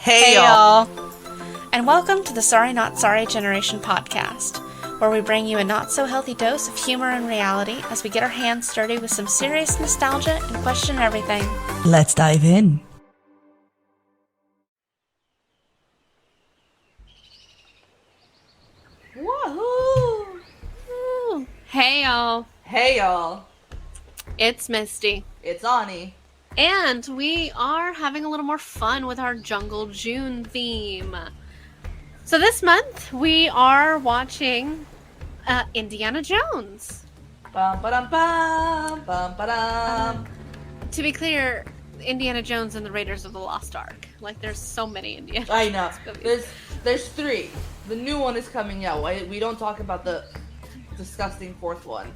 Hey y'all! And welcome to the Sorry Not Sorry Generation podcast, where we bring you a not-so-healthy dose of humor and reality as we get our hands dirty with some serious nostalgia and question everything. Let's dive in. Woohoo! Woo. Hey y'all, Hey y'all! it's Misty. It's Ani. And we are having a little more fun with our Jungle June theme. So this month we are watching Indiana Jones. Bum ba-dum bum, bum ba-dum. To be clear, Indiana Jones and the Raiders of the Lost Ark. Like there's so many Indiana I Jones know. movies. There's three. The new one is coming out. We don't talk about the disgusting fourth one.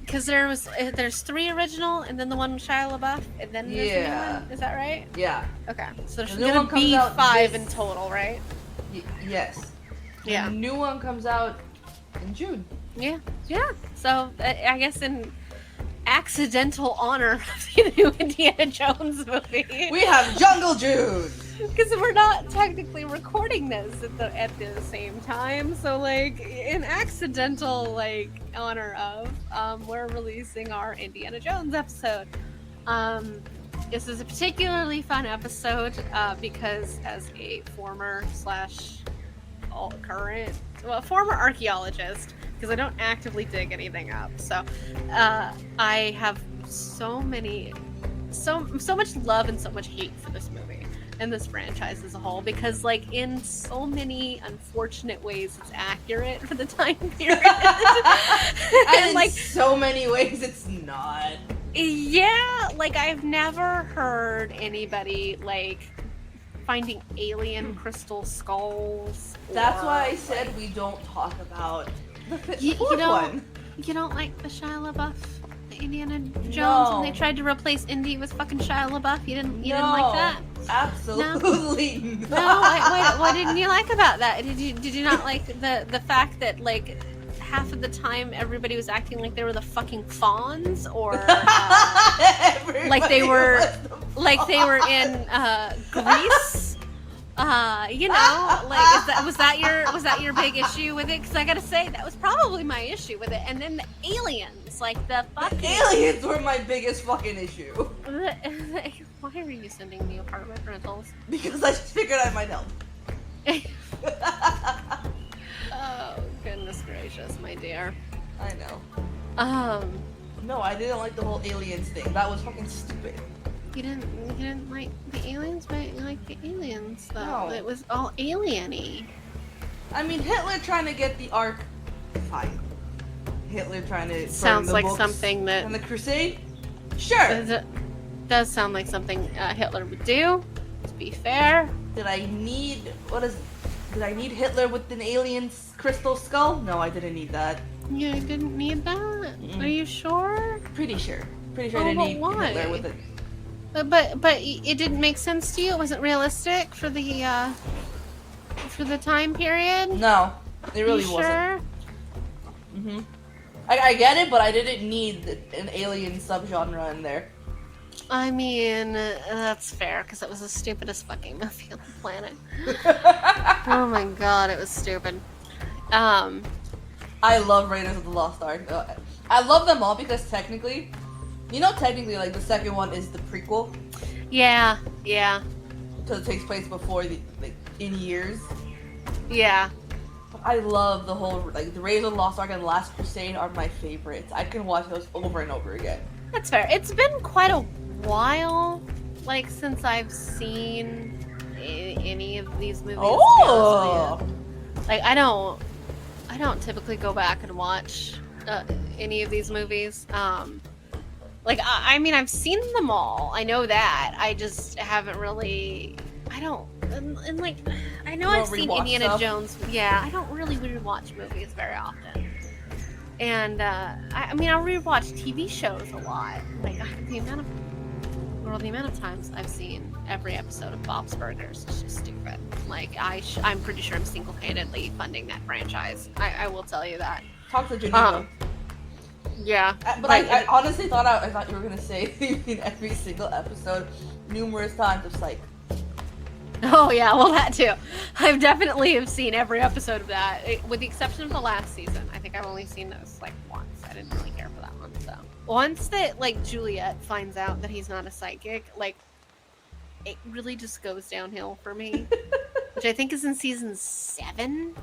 Because there's three original and then the one with Shia LaBeouf and then there's the new one. Is that right? Yeah. Okay. So there's The new gonna one comes be out 5 this- in total, right? Yes. Yeah. The new one comes out in June. Yeah. So I guess in accidental honor of the new Indiana Jones movie, We have Jungle June! because we're not technically recording this at the same time. So like in accidental honor of, we're releasing our Indiana Jones episode. This is a particularly fun episode because as a former former archaeologist, because I don't actively dig anything up, so I have so much love and so much hate for this movie and this franchise as a whole, because in so many unfortunate ways it's accurate for the time period. And in so many ways it's not. Yeah, I've never heard anybody finding alien crystal skulls. That's or, why I said we don't talk about the you fourth one. You don't like the Shia LaBeouf, the Indiana Jones, No. when they tried to replace Indy with fucking Shia LaBeouf? You didn't like that? Absolutely not. No, what didn't you like about that? Did you not like the fact that half of the time everybody was acting like they were the fucking Fawns, or they were in Greece? Was that your big issue with it? Because I gotta say that was probably my issue with it. And then the aliens, the fucking aliens were my biggest fucking issue. Why are you sending me apartment rentals? Because I just figured I might help. Oh, goodness gracious, my dear. I know. No, I didn't like the whole aliens thing. That was fucking stupid. You didn't like the aliens, but you liked the aliens, though. No. It was all alien-y. I mean, Hitler trying to get the Ark, fine. Hitler trying to Sounds burn the like books something that and the Crusade? Sure. does sound like something Hitler would do, to be fair. Did I need Hitler with an alien's crystal skull? No, I didn't need that. You didn't need that? Mm-mm. Are you sure? Pretty sure I Oh, didn't but need why? Hitler with it. But it didn't make sense to you? It wasn't realistic for the time period? No, it really you wasn't. sure? Mm-hmm. I get it, but I didn't need an alien subgenre in there. I mean, that's fair, because it was the stupidest fucking movie on the planet. Oh my god, it was stupid. I love Raiders of the Lost Ark. I love them all because technically, the second one is the prequel. Yeah. Because it takes place before in years. Yeah. But I love the whole, the Raiders of the Lost Ark and the Last Crusade are my favorites. I can watch those over and over again. That's Fair. It's been quite a while, since I've seen any of these movies. Oh! To be honest with you. I don't typically go back and watch any of these movies. I mean, I've seen them all. I know that. I just haven't really. I don't. I know I've seen Indiana stuff? Jones. Yeah, I don't really rewatch movies very often. And I mean, I'll rewatch TV shows a lot. The amount of times I've seen every episode of Bob's Burgers is just stupid. I'm pretty sure I'm single-handedly funding that franchise. I will tell you that. Talk to Geneva. Yeah. But I honestly thought you were gonna say in every single episode numerous times. It's Oh yeah, well that too. I've definitely have seen every episode of that, with the exception of the last season. I think I've only seen those like once. I didn't really care for that one. So once that like Juliet finds out that he's not a psychic, like it really just goes downhill for me. Which I think is in season 7.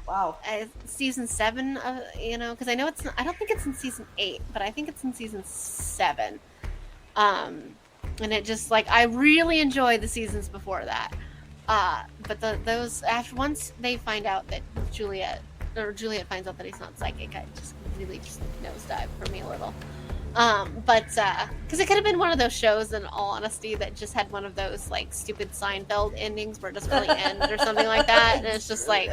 Wow. Season 7, you know, because I know it's. I don't think it's in season 8, but I think it's in season 7. And it just like I really enjoyed the seasons before that. But those after once they find out that Juliet finds out that he's not psychic, I just really just nosedive for me a little. But because it could have been one of those shows, in all honesty, that just had one of those like stupid Seinfeld endings where it doesn't really end or something like that, and it's just like,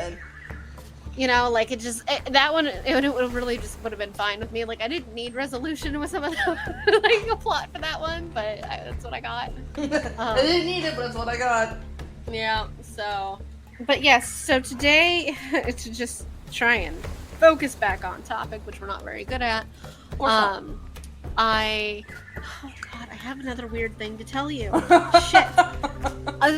you know, like that one it would really just would have been fine with me. Like I didn't need resolution with some of the like a plot for that one, but that's what I got. I didn't need it, but that's what I got. Yeah. So, but yes. So today, to just try and focus back on topic, which we're not very good at. I have another weird thing to tell you. Shit.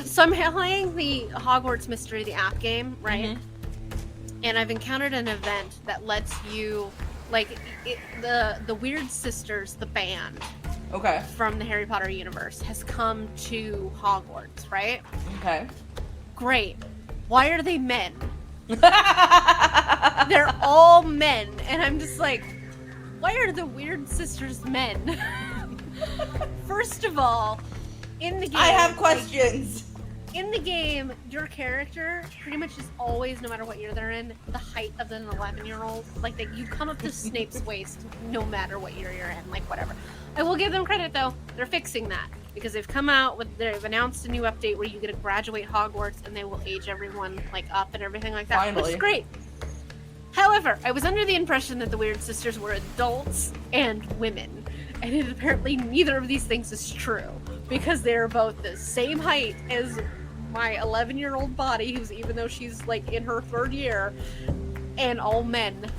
So I'm playing the Hogwarts Mystery, the app game, right? Mm-hmm. And I've encountered an event that lets you, like, the Weird Sisters, the band, okay, from the Harry Potter universe, has come to Hogwarts, right? Okay. Great. Why are they men? They're all men, and I'm just like, why are the Weird Sisters men? First of all, in the game, I have questions. In the game, your character pretty much is always, no matter what year they're in, the height of an 11-year-old. Like, you come up to Snape's waist no matter what year you're in, like, whatever. I will give them credit, though. They're fixing that. Because they've come out with, they've announced a new update where you get to graduate Hogwarts and they will age everyone, like, up and everything like that. Finally. Which is great. However, I was under the impression that the Weird Sisters were adults and women. And apparently neither of these things is true. Because they're both the same height as my 11-year-old body, even though she's like in her 3rd year, and all men.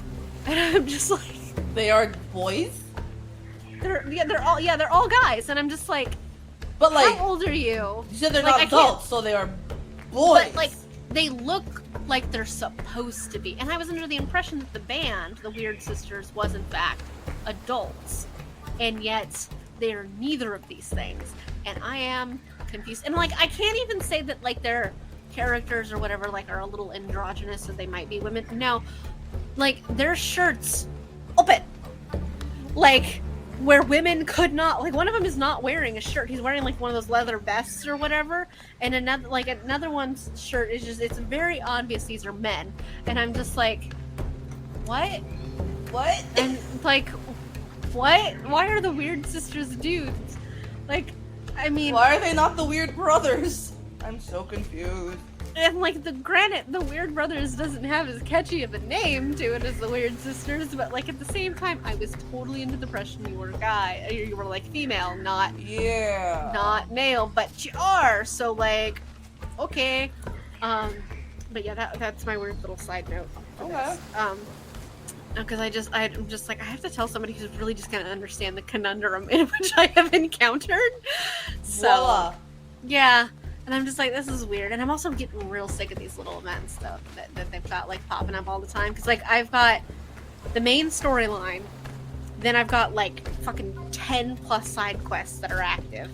And I'm just like, they are boys? They're all guys, and I'm just like, but like, how old are you? You said they're like, not adults, so they are boys. But like, they look like they're supposed to be. And I was under the impression that the band, the Weird Sisters, was in fact adults, and yet they are neither of these things. And I am confused. And like, I can't even say that like their characters or whatever like are a little androgynous, so they might be women. No, like their shirts open, like where women could not. Like one of them is not wearing a shirt; he's wearing like one of those leather vests or whatever. And another one's shirt is just, it's very obvious these are men. And I'm just like, what? And like, what? Why are the Weird Sisters dudes? Like, I mean, why are they not the Weird Brothers? I'm so confused. And like, the Weird Brothers doesn't have as catchy of a name to it as the Weird Sisters, but like at the same time, I was totally into the impression you were a guy, you were like female, not male, but you are. So like, okay, but yeah, that's my weird little side note. Okay. Because I'm just like, I have to tell somebody who's really just gonna understand the conundrum in which I have encountered. So, voila. Yeah, and I'm just like, this is weird. And I'm also getting real sick of these little events though that they've got like popping up all the time. Because like, I've got the main storyline, then I've got like fucking 10 plus side quests that are active,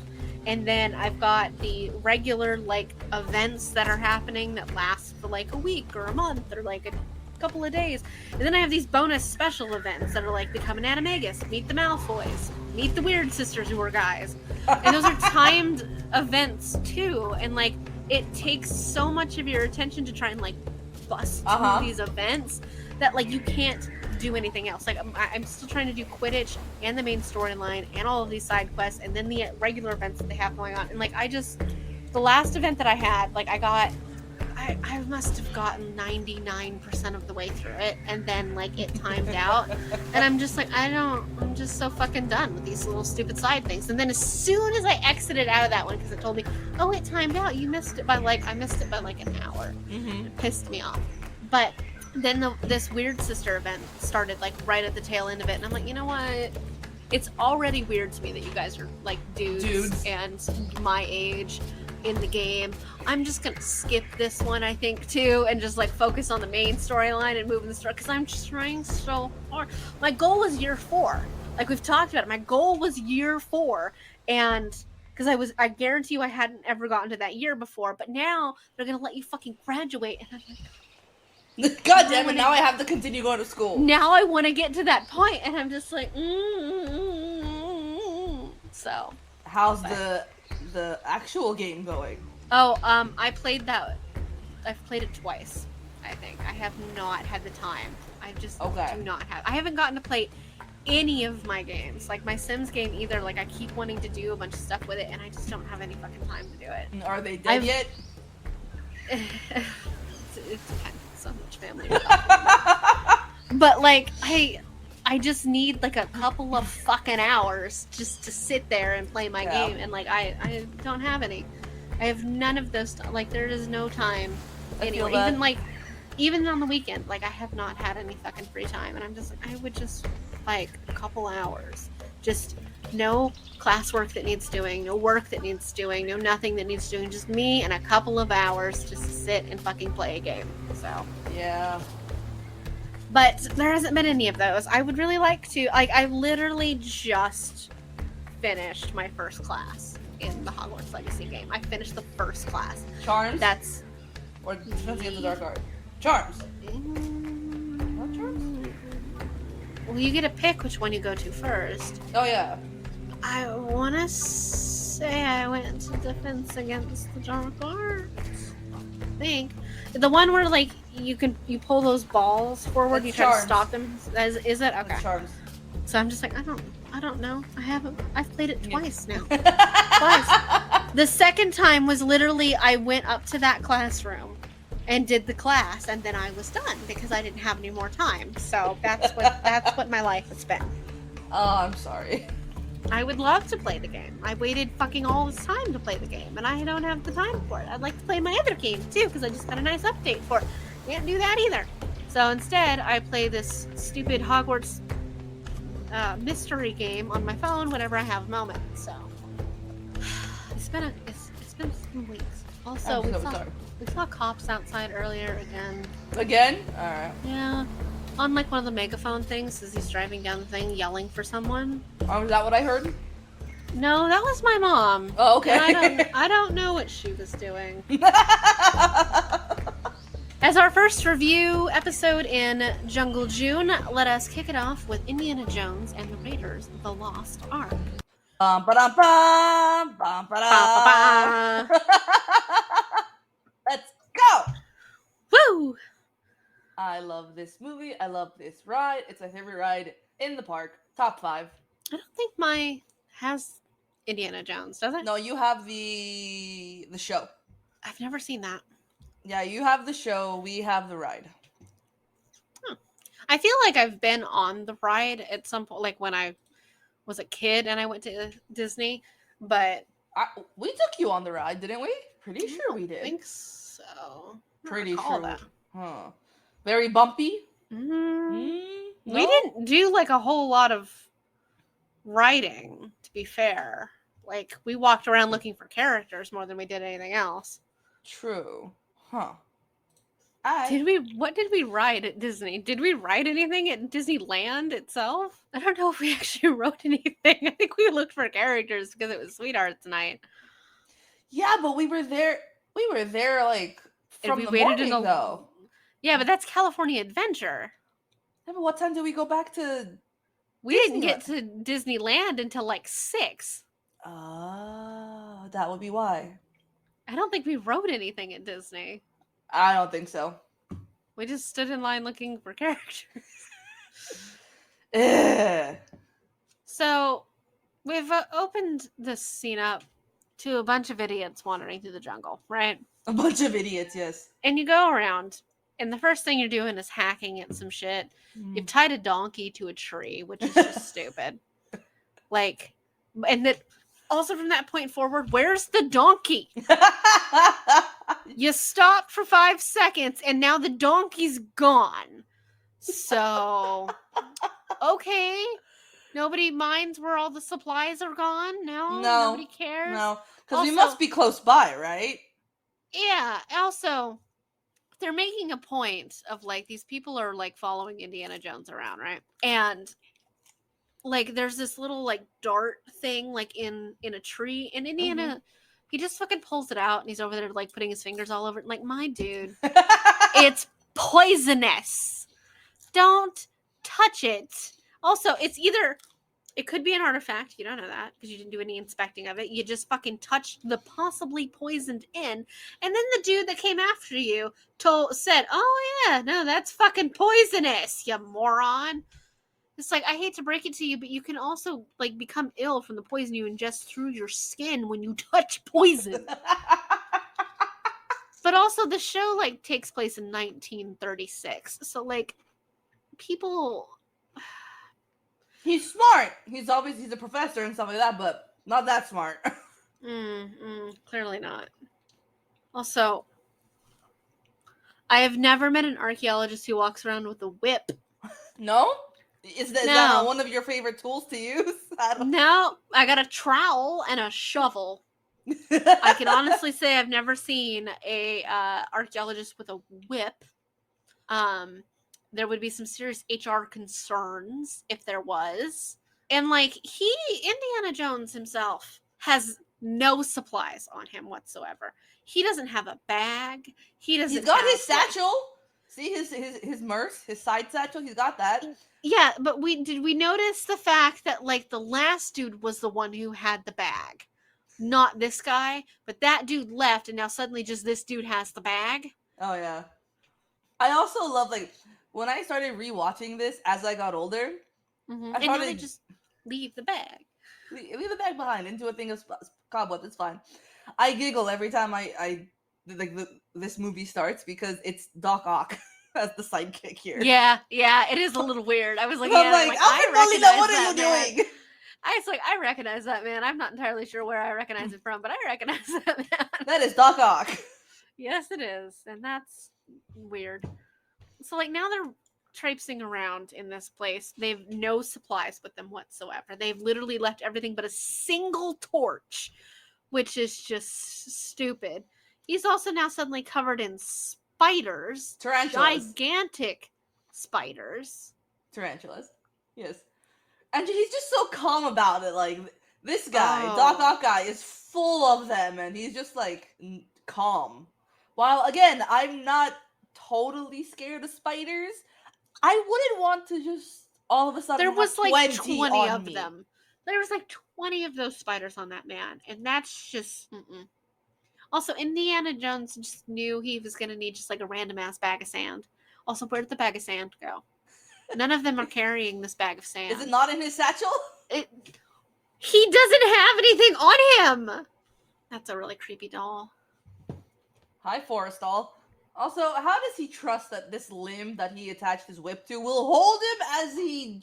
and then I've got the regular like events that are happening that last for like a week or a month or like a couple of days, and then I have these bonus special events that are like become an animagus, meet the Malfoys, meet the Weird Sisters who are guys, and those are timed events too, and like it takes so much of your attention to try and like bust through these events that like you can't do anything else. Like I'm still trying to do Quidditch and the main storyline and all of these side quests and then the regular events that they have going on, and like the last event that I had, like I must have gotten 99% of the way through it, and then like it timed out, and I'm just like, I'm just so fucking done with these little stupid side things. And then as soon as I exited out of that one, because it told me, oh, it timed out, I missed it by like an hour. Mm-hmm. It pissed me off. But then this Weird Sister event started like right at the tail end of it, and I'm like, you know what? It's already weird to me that you guys are like dudes. And my age. in the game. I'm just gonna skip this one, I think, too, and just like focus on the main storyline and move in the story because I'm just trying so hard. My goal was year 4. Like we've talked about it. My goal was year 4, and because I guarantee you I hadn't ever gotten to that year before, but now they're gonna let you fucking graduate, and I'm like, God damn it! Now I have to continue going to school. now I want to get to that point, and I'm just like, so. How's the actual game going? Oh, I played that. I've played it twice. I think I have not had the time. I just do not have. I haven't gotten to play any of my games, like my Sims game either. Like I keep wanting to do a bunch of stuff with it, and I just don't have any fucking time to do it. Are they dead yet? It depends. So much family stuff. But like I just need like a couple of fucking hours just to sit there and play my game, and like I don't have any. I have none of those. Like there is no time anywhere. Even on the weekend, like I have not had any fucking free time, and I'm just like I would just like a couple hours, just no classwork that needs doing, no work that needs doing, no nothing that needs doing, just me and a couple of hours just to sit and fucking play a game. So yeah. But there hasn't been any of those. I would really like to. Like, I literally just finished my first class in the Hogwarts Legacy game. I finished the first class. Charms? That's... Or Defense Against the Dark Art? Charms. Not Charms? Well, you get to pick which one you go to first. Oh, yeah. I want to say I went to Defense Against the Dark Arts. I think. The one where, like, you pull those balls forward, That's you try Charms. to stop them. Is it? Okay. That's Charms. So I'm just like, I don't know. I've played it twice now. Twice. The second time was literally I went up to that classroom and did the class, and then I was done because I didn't have any more time. So that's what my life has been. Oh, I'm sorry. I would love to play the game. I waited fucking all this time to play the game, and I don't have the time for it. I'd like to play my other game too, because I just got a nice update for it. Can't do that either. So instead, I play this stupid Hogwarts mystery game on my phone whenever I have a moment. So it's been some weeks. Also, we saw cops outside earlier again. Again? Alright. Yeah. On like one of the megaphone things as he's driving down the thing yelling for someone. Oh, is that what I heard? No, that was my mom. Oh, okay. And I don't know what she was doing. As our first review episode in Jungle June, let us kick it off with Indiana Jones and the Raiders of the Lost Ark. Bum ba bum bum ba Let's go! Woo! I love this movie. I love this ride. It's my favorite ride in the park. Top 5. I don't think mine has Indiana Jones, does it? No, you have the show. I've never seen that. Yeah, you have the show. We have the ride. I feel like I've been on the ride at some point, like when I was a kid and I went to Disney, but... we took you on the ride, didn't we? Pretty sure we did. I think so. Pretty sure. sure. Huh. Very bumpy? No? We We didn't do like a whole lot of writing, to be fair. Like, we walked around looking for characters more than we did anything else. True. Huh. What did we ride at Disney? Did we ride anything at Disneyland itself? I don't know if we actually wrote anything. I think we looked for characters because it was Sweethearts Night. Yeah, but we were there like from the morning though. Yeah, but that's California Adventure. Yeah, but what time did we go back to We didn't get to Disneyland until like 6. Oh, that would be why. I don't think we wrote anything at Disney. I don't think so. We just stood in line looking for characters. Ugh. So, we've opened this scene up to a bunch of idiots wandering through the jungle, right? A bunch of idiots, yes. And you go around, and the first thing you're doing is hacking at some shit. You've tied a donkey to a tree, which is just stupid. Like, and that also from that point forward, where's the donkey? You stopped for 5 seconds, and now the donkey's gone. So, okay. Nobody minds where all the supplies are gone? No? Nobody cares? No. Because we must be close by, right? Yeah. Also, they're making a point of like these people are like following Indiana Jones around, right? And like there's this little like dart thing like in a tree, and Indiana he just fucking pulls it out and he's over there like putting his fingers all over it. Like, my dude, it's poisonous. Don't touch it. Also, it could be an artifact. You don't know that because you didn't do any inspecting of it. You just fucking touched the possibly poisoned end. And then the dude that came after you said, oh yeah, no, that's fucking poisonous, you moron. It's like, I hate to break it to you, but you can also like become ill from the poison you ingest through your skin when you touch poison. But also the show like takes place in 1936. So like people... He's smart. He's a professor and stuff like that, but not that smart. Clearly not. Also, I have never met an archaeologist who walks around with a whip. No? Is that not one of your favorite tools to use? No, I got a trowel and a shovel. I can honestly say I've never seen a archaeologist with a whip. There would be some serious HR concerns if there was. And like Indiana Jones himself has no supplies on him whatsoever. He doesn't have a bag. He's got his satchel. See his his side satchel. He's got that. Yeah, but did we notice the fact that like the last dude was the one who had the bag, not this guy? But that dude left, and now suddenly just this dude has the bag. Oh yeah. I also love like when I started rewatching this as I got older. And now they just leave the bag. Leave the bag behind into a thing of cobwebs. It's fine. I giggle every time this movie starts because it's Doc Ock as the sidekick here. Yeah, it is a little weird. I was like, Alfred Molina, what are you doing? I was like, I recognize that man. I'm not entirely sure where I recognize it from, but I recognize that man. That is Doc Ock. Yes, it is, and that's weird. So like now they're traipsing around in this place. They have no supplies with them whatsoever. They've literally left everything but a single torch, which is just stupid. He's also now suddenly covered in spiders. Tarantulas. Gigantic spiders. Tarantulas. Yes. And he's just so calm about it. Like, this guy, Doc Ock guy, is full of them, and he's just, like, calm. While, again, I'm not totally scared of spiders, I wouldn't want to just all of a sudden there was like 20 of me. them. There was like 20 of those spiders on that man, and that's just Also, Indiana Jones just knew he was going to need just like a random ass bag of sand. Also, where did the bag of sand go? None of them are carrying this bag of sand. Is it not in his satchel? He doesn't have anything on him. That's a really creepy doll. Hi, Forrestal. Also, how does he trust that this limb that he attached his whip to will hold him as he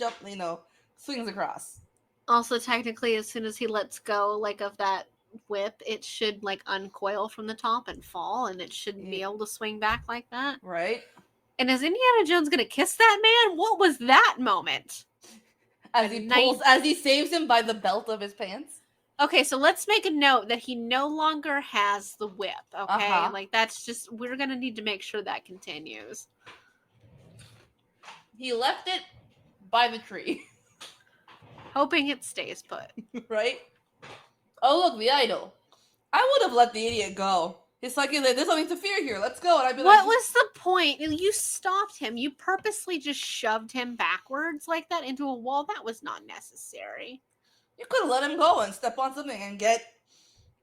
swings across? Also, technically, as soon as he lets go, like, of that whip, it should, like, uncoil from the top and fall, and it shouldn't be able to swing back like that. Right. And is Indiana Jones gonna kiss that man? What was that moment? As he saves him by the belt of his pants? Okay, so let's make a note that he no longer has the whip, okay? Like, that's just, we're gonna need to make sure that continues. He left it by the tree. Hoping it stays put. Right? Oh, look, the idol. I would have let the idiot go. He's like, there's nothing to fear here, let's go. And I'd be what was the point? You stopped him. You purposely just shoved him backwards like that into a wall. That was not necessary. You could have let him go and step on something and get,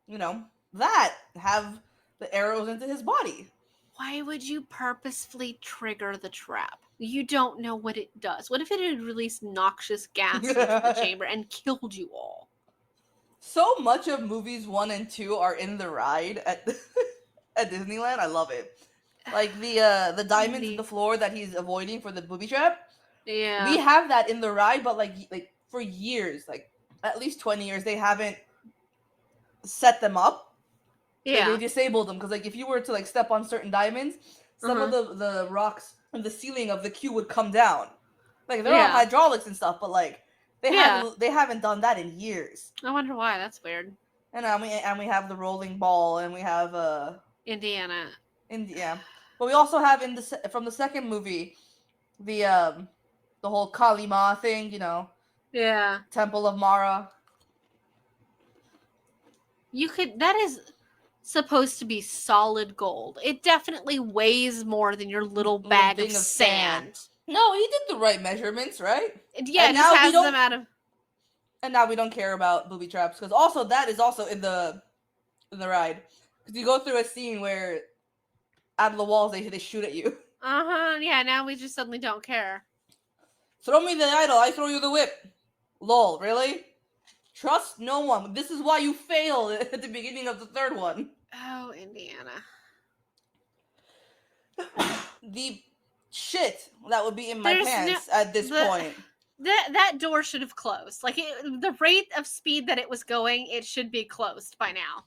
have the arrows into his body. Why would you purposefully trigger the trap? You don't know what it does. What if it had released noxious gas into the chamber and killed you all? So much of movies 1 and 2 are in the ride at Disneyland. I love it. Like the diamonds in the floor that he's avoiding for the booby trap. Yeah. We have that in the ride, but like for years, like at least 20 years, they haven't set them up. Yeah. They disabled them because like if you were to like step on certain diamonds, some of the rocks in the ceiling of the queue would come down. Like they're on hydraulics and stuff, but like they haven't done that in years. I wonder why. That's weird. And we have the rolling ball, and we have Indiana. Yeah, but we also have from the second movie, the whole Kali Ma thing, Yeah. Temple of Mara. That is supposed to be solid gold. It definitely weighs more than your little bag of sand. No, he did the right measurements, right? Yeah, it just has them out of. And now we don't care about booby traps, because also that is also in the ride, because you go through a scene where out of the walls they shoot at you. Yeah, now we just suddenly don't care. Throw me the idol, I throw you the whip. Lol, really? Trust no one. This is why you failed at the beginning of the third one. Oh, Indiana. The shit that would be in my pants at this point. That door should have closed. Like, the rate of speed that it was going, it should be closed by now.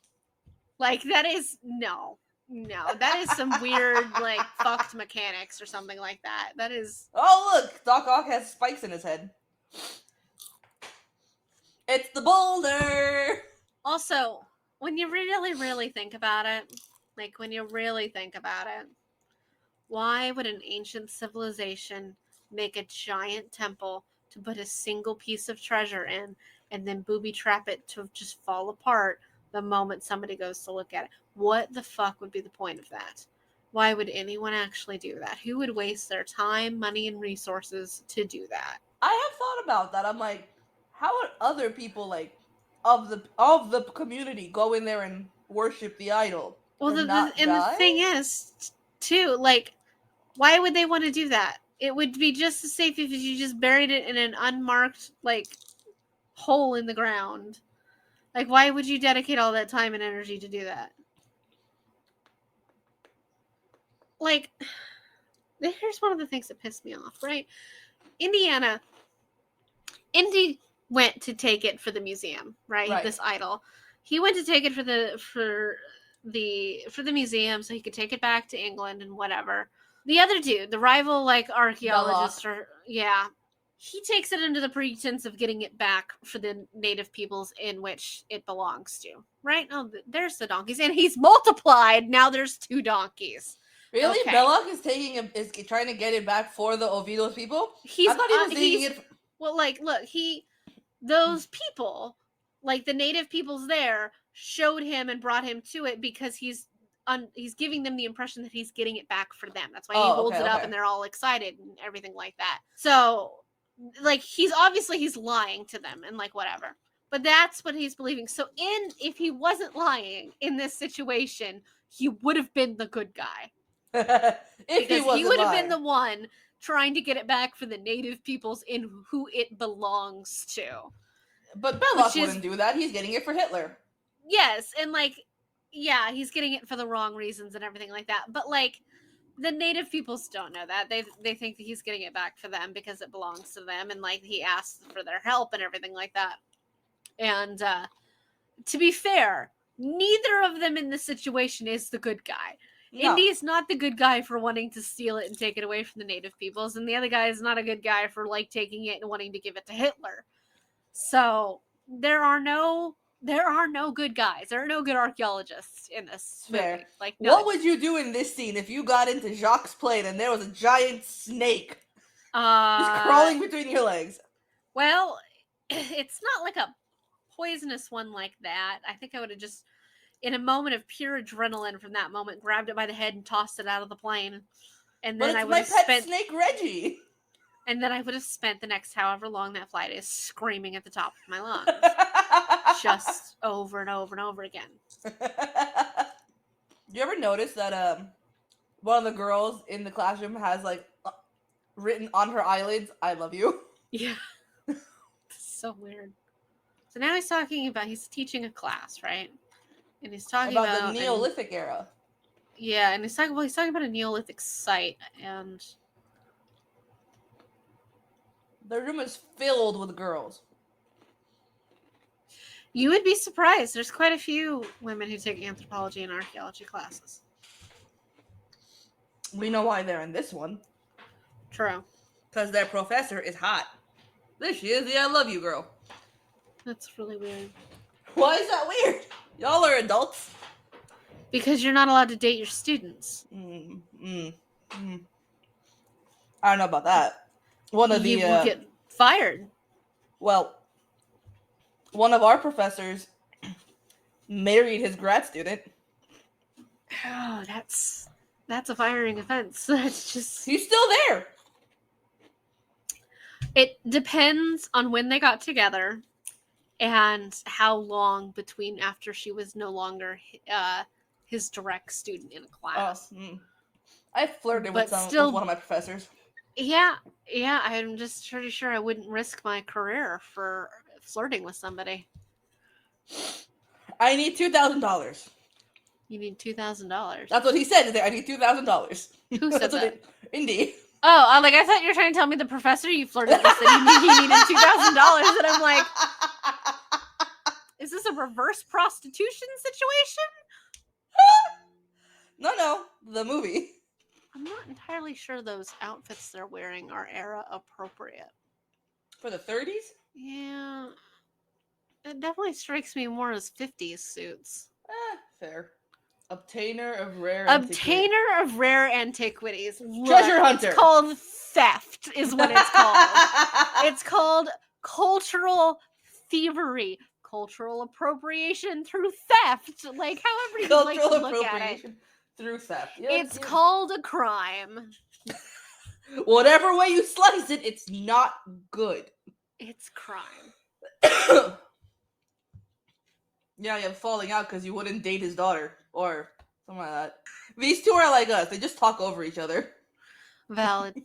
Like, that is... No, that is some weird, like, fucked mechanics or something like that. That is... Oh, look! Doc Ock has spikes in his head. It's the boulder! Also, when you really think about it, why would an ancient civilization make a giant temple to put a single piece of treasure in and then booby trap it to just fall apart the moment somebody goes to look at it? What the fuck would be the point of that? Why would anyone actually do that? Who would waste their time, money, and resources to do that? I have thought about that. I'm like, how would other people, like, of the community go in there and worship the idol? Well, the thing is, too, like, why would they want to do that? It would be just as safe if you just buried it in an unmarked, like, hole in the ground. Like, why would you dedicate all that time and energy to do that? Like, here's one of the things that pissed me off, right? Indy went to take it for the museum, right? This idol. He went to take it for the museum so he could take it back to England and whatever. The other dude, the rival, like, archaeologist, he takes it under the pretense of getting it back for the native peoples in which it belongs to, right? Oh, there's the donkeys, and he's multiplied. Now there's 2 donkeys. Really? Okay. Belloc is trying to get it back for the Oviedo people? I thought he was taking it... Well, like, look, those people, like, the native peoples there, showed him and brought him to it because he's giving them the impression that he's getting it back for them. That's why he holds it up and they're all excited and everything like that. So, like, he's lying to them and, like, whatever. But that's what he's believing. So if he wasn't lying in this situation, he would have been the good guy. Because he would have been the one trying to get it back for the native peoples in who it belongs to. But Belloc wouldn't do that. He's getting it for Hitler. Yes, and, like, yeah, he's getting it for the wrong reasons and everything like that. But, like, the native peoples don't know that. They think that he's getting it back for them because it belongs to them, and, like, he asks for their help and everything like that. And to be fair, neither of them in this situation is the good guy. No. Indy is not the good guy for wanting to steal it and take it away from the native peoples, and the other guy is not a good guy for, like, taking it and wanting to give it to Hitler. So there are no good guys. There are no good archaeologists in this movie. Fair. Like, what would you do in this scene if you got into Jacques' plane and there was a giant snake just crawling between your legs? Well, it's not like a poisonous one like that. I think I would have just, in a moment of pure adrenaline from that moment, grabbed it by the head and tossed it out of the plane. And then I would have spent snake Reggie. And then I would have spent the next however long that flight is screaming at the top of my lungs. Just over and over and over again. You ever notice that one of the girls in the classroom has, like, written on her eyelids, "I love you"? Yeah. So weird. So now he's teaching a class, right? And he's talking about the Neolithic era. Yeah, and he's talking about a Neolithic site, and the room is filled with girls. You would be surprised. There's quite a few women who take anthropology and archaeology classes. We know why they're in this one. True. Because their professor is hot. There she is, the I love you girl. That's really weird. Why is that weird? Y'all are adults. Because you're not allowed to date your students. I don't know about that. One of You the will get fired. well, one of our professors married his grad student. Oh, that's a firing offense. That's just. He's still there. It depends on when they got together and how long between after she was no longer his direct student in a class. I flirted But with still- one of my professors. Yeah, I'm just pretty sure I wouldn't risk my career for flirting with somebody. I need $2,000. You need $2,000. That's what he said. I need $2,000. Who said that? Indy. Oh, I thought you were trying to tell me the professor you flirted with said he needed $2,000, and I'm like, is this a reverse prostitution situation? No, the movie. I'm not entirely sure those outfits they're wearing are era appropriate. For the 30s? Yeah, it definitely strikes me more as 50s suits. Fair. Obtainer of rare antiquities. Look, Treasure hunter. It's called theft, is what it's called. It's called cultural thievery, cultural appropriation through theft. Like, however you like to look at it. Through theft. It's called a crime. Whatever way you slice it, it's not good. It's crime. Yeah, you have falling out because you wouldn't date his daughter or something like that. These two are like us. They just talk over each other. Valid.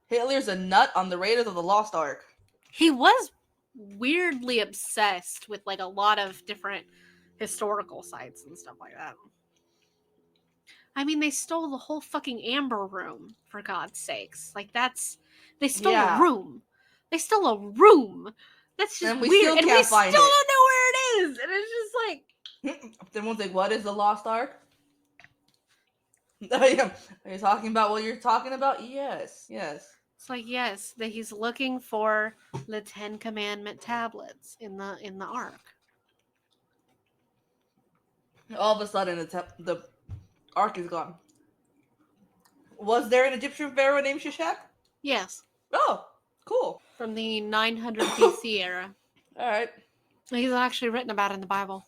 Hitler's a nut on the Raiders of the Lost Ark. He was weirdly obsessed with like a lot of different historical sites and stuff like that. I mean, they stole the whole fucking Amber Room, for God's sakes. Like, they stole a room. They stole a room. That's just weird. Still and we still don't know where it is. And it's just like... Everyone's like, what is the Lost Ark? Are you talking about what you're talking about? Yes. It's like, yes, that he's looking for the 10 Commandment tablets in the Ark. All of a sudden, the Ark is gone. Was there an Egyptian pharaoh named Shishak? Yes. Oh, cool. From the 900 BC era. All right. He's actually written about in the Bible.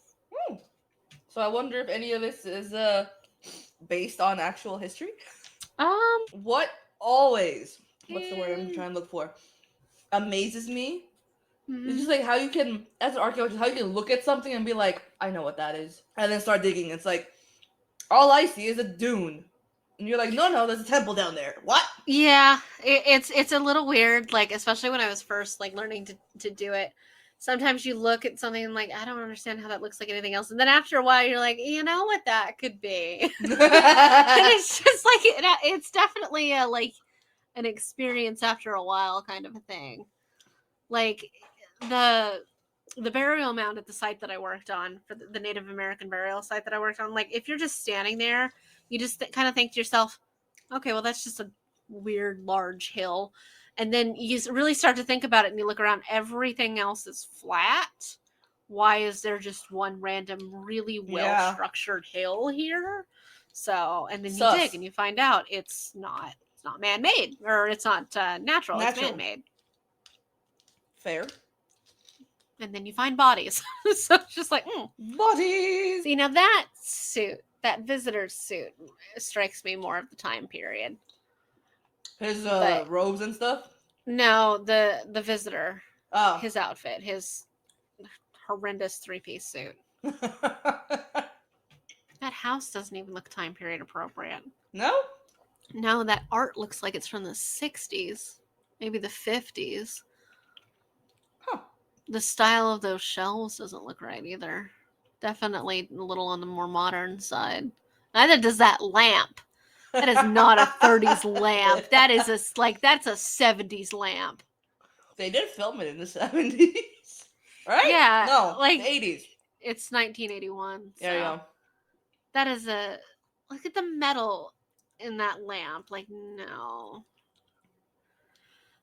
So I wonder if any of this is based on actual history. What always, what's the word I'm trying to look for, amazes me. It's just like how you can, as an archaeologist, how you can look at something and be like, I know what that is, and then start digging. It's like, all I see is a dune, and you're like, no, there's a temple down there. What? Yeah, it's a little weird. Like, especially when I was first like learning to do it. Sometimes you look at something and like, I don't understand how that looks like anything else, and then after a while, you're like, you know what that could be. And it's just like it's definitely a like an experience after a while kind of a thing. Like the burial mound at the site that I worked on, for the Native American burial site that I worked on, like if you're just standing there, you just kind of think to yourself, okay, well that's just a weird large hill. And then you really start to think about it and you look around, everything else is flat. Why is there just one random really well structured hill here? So, and then you dig and you find out it's not man-made, or it's not natural. It's man-made. Fair. And then you find bodies. So it's just like, bodies. See, now that suit, that visitor's suit, strikes me more of the time period. His robes and stuff? No, the visitor. Oh. His outfit. His horrendous 3-piece suit. That house doesn't even look time period appropriate. No? No, that art looks like it's from the 60s. Maybe the 50s. Huh. The style of those shelves doesn't look right either. Definitely a little on the more modern side. Neither does that lamp. That is not a 30s lamp. That is that's a 70s lamp. They did film it in the 70s. Right? Yeah. No, like the 80s. It's 1981. There you go. That is look at the metal in that lamp. Like, no.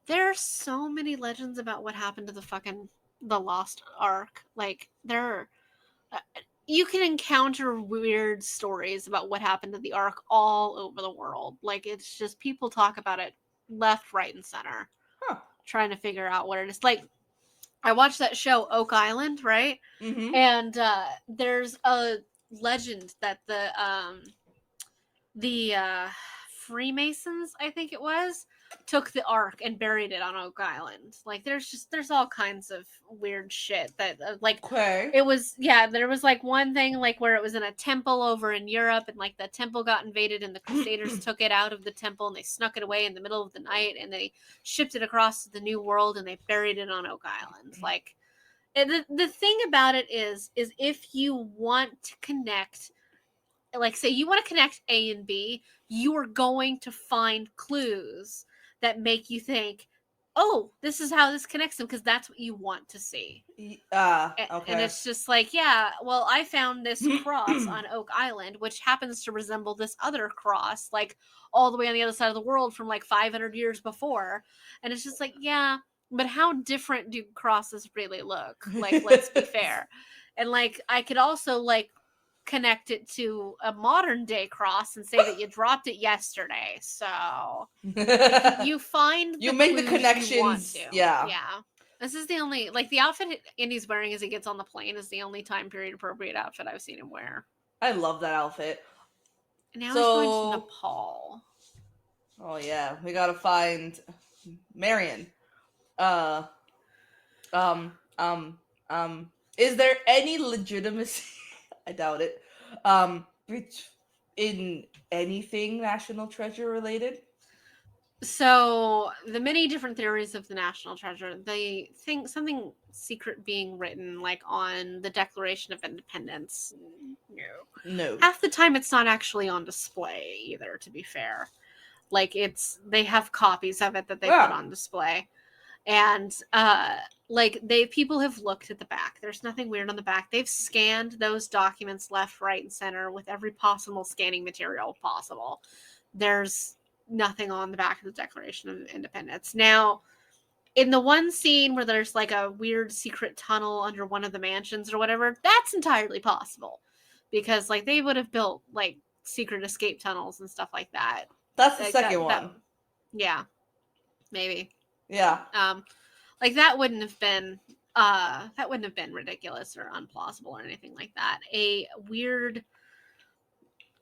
There are so many legends about what happened to the fucking the Lost Ark. Like, you can encounter weird stories about what happened to the Ark all over the world. Like, it's just people talk about it left, right, and center, trying to figure out what it is. Like, I watched that show Oak Island, right? Mm-hmm. And there's a legend that the Freemasons, I think it was, took the Ark and buried it on Oak Island. Like, there's all kinds of weird shit that like Okay. it was, yeah, there was like one thing like where it was in a temple over in Europe, and like the temple got invaded and the Crusaders took it out of the temple and they snuck it away in the middle of the night and they shipped it across to the New World and they buried it on Oak Island. Like, the thing about it is if you want to connect, like, say you want to connect A and B, you are going to find clues that make you think, oh, this is how this connects them, because that's what you want to see. Okay. And it's just like, yeah, well, I found this cross on Oak Island, which happens to resemble this other cross, like, all the way on the other side of the world from, like, 500 years before. And it's just like, yeah, but how different do crosses really look? Like, let's be fair. And, like, I could also, like, connect it to a modern day cross and say that you dropped it yesterday. So you find you make the connections. You want to. Yeah. This is the only, like, the outfit Indy's wearing as he gets on the plane is the only time period appropriate outfit I've seen him wear. I love that outfit. And now he's going to Nepal. Oh yeah, we gotta find Marion. Is there any legitimacy? I doubt it. In anything National Treasure related? So the many different theories of the National Treasure, they think something secret being written, like on the Declaration of Independence. No. Half the time it's not actually on display either, to be fair. Like, they have copies of it that they put on display. And like, people have looked at the back. There's nothing weird on the back. They've scanned those documents left, right, and center with every possible scanning material possible. There's nothing on the back of the Declaration of Independence. Now, in the one scene where there's like a weird secret tunnel under one of the mansions or whatever, that's entirely possible, because like they would have built like secret escape tunnels and stuff like that. That's the second one. Yeah, maybe. Yeah. Like, that wouldn't have been ridiculous or unplausible or anything like that. A weird,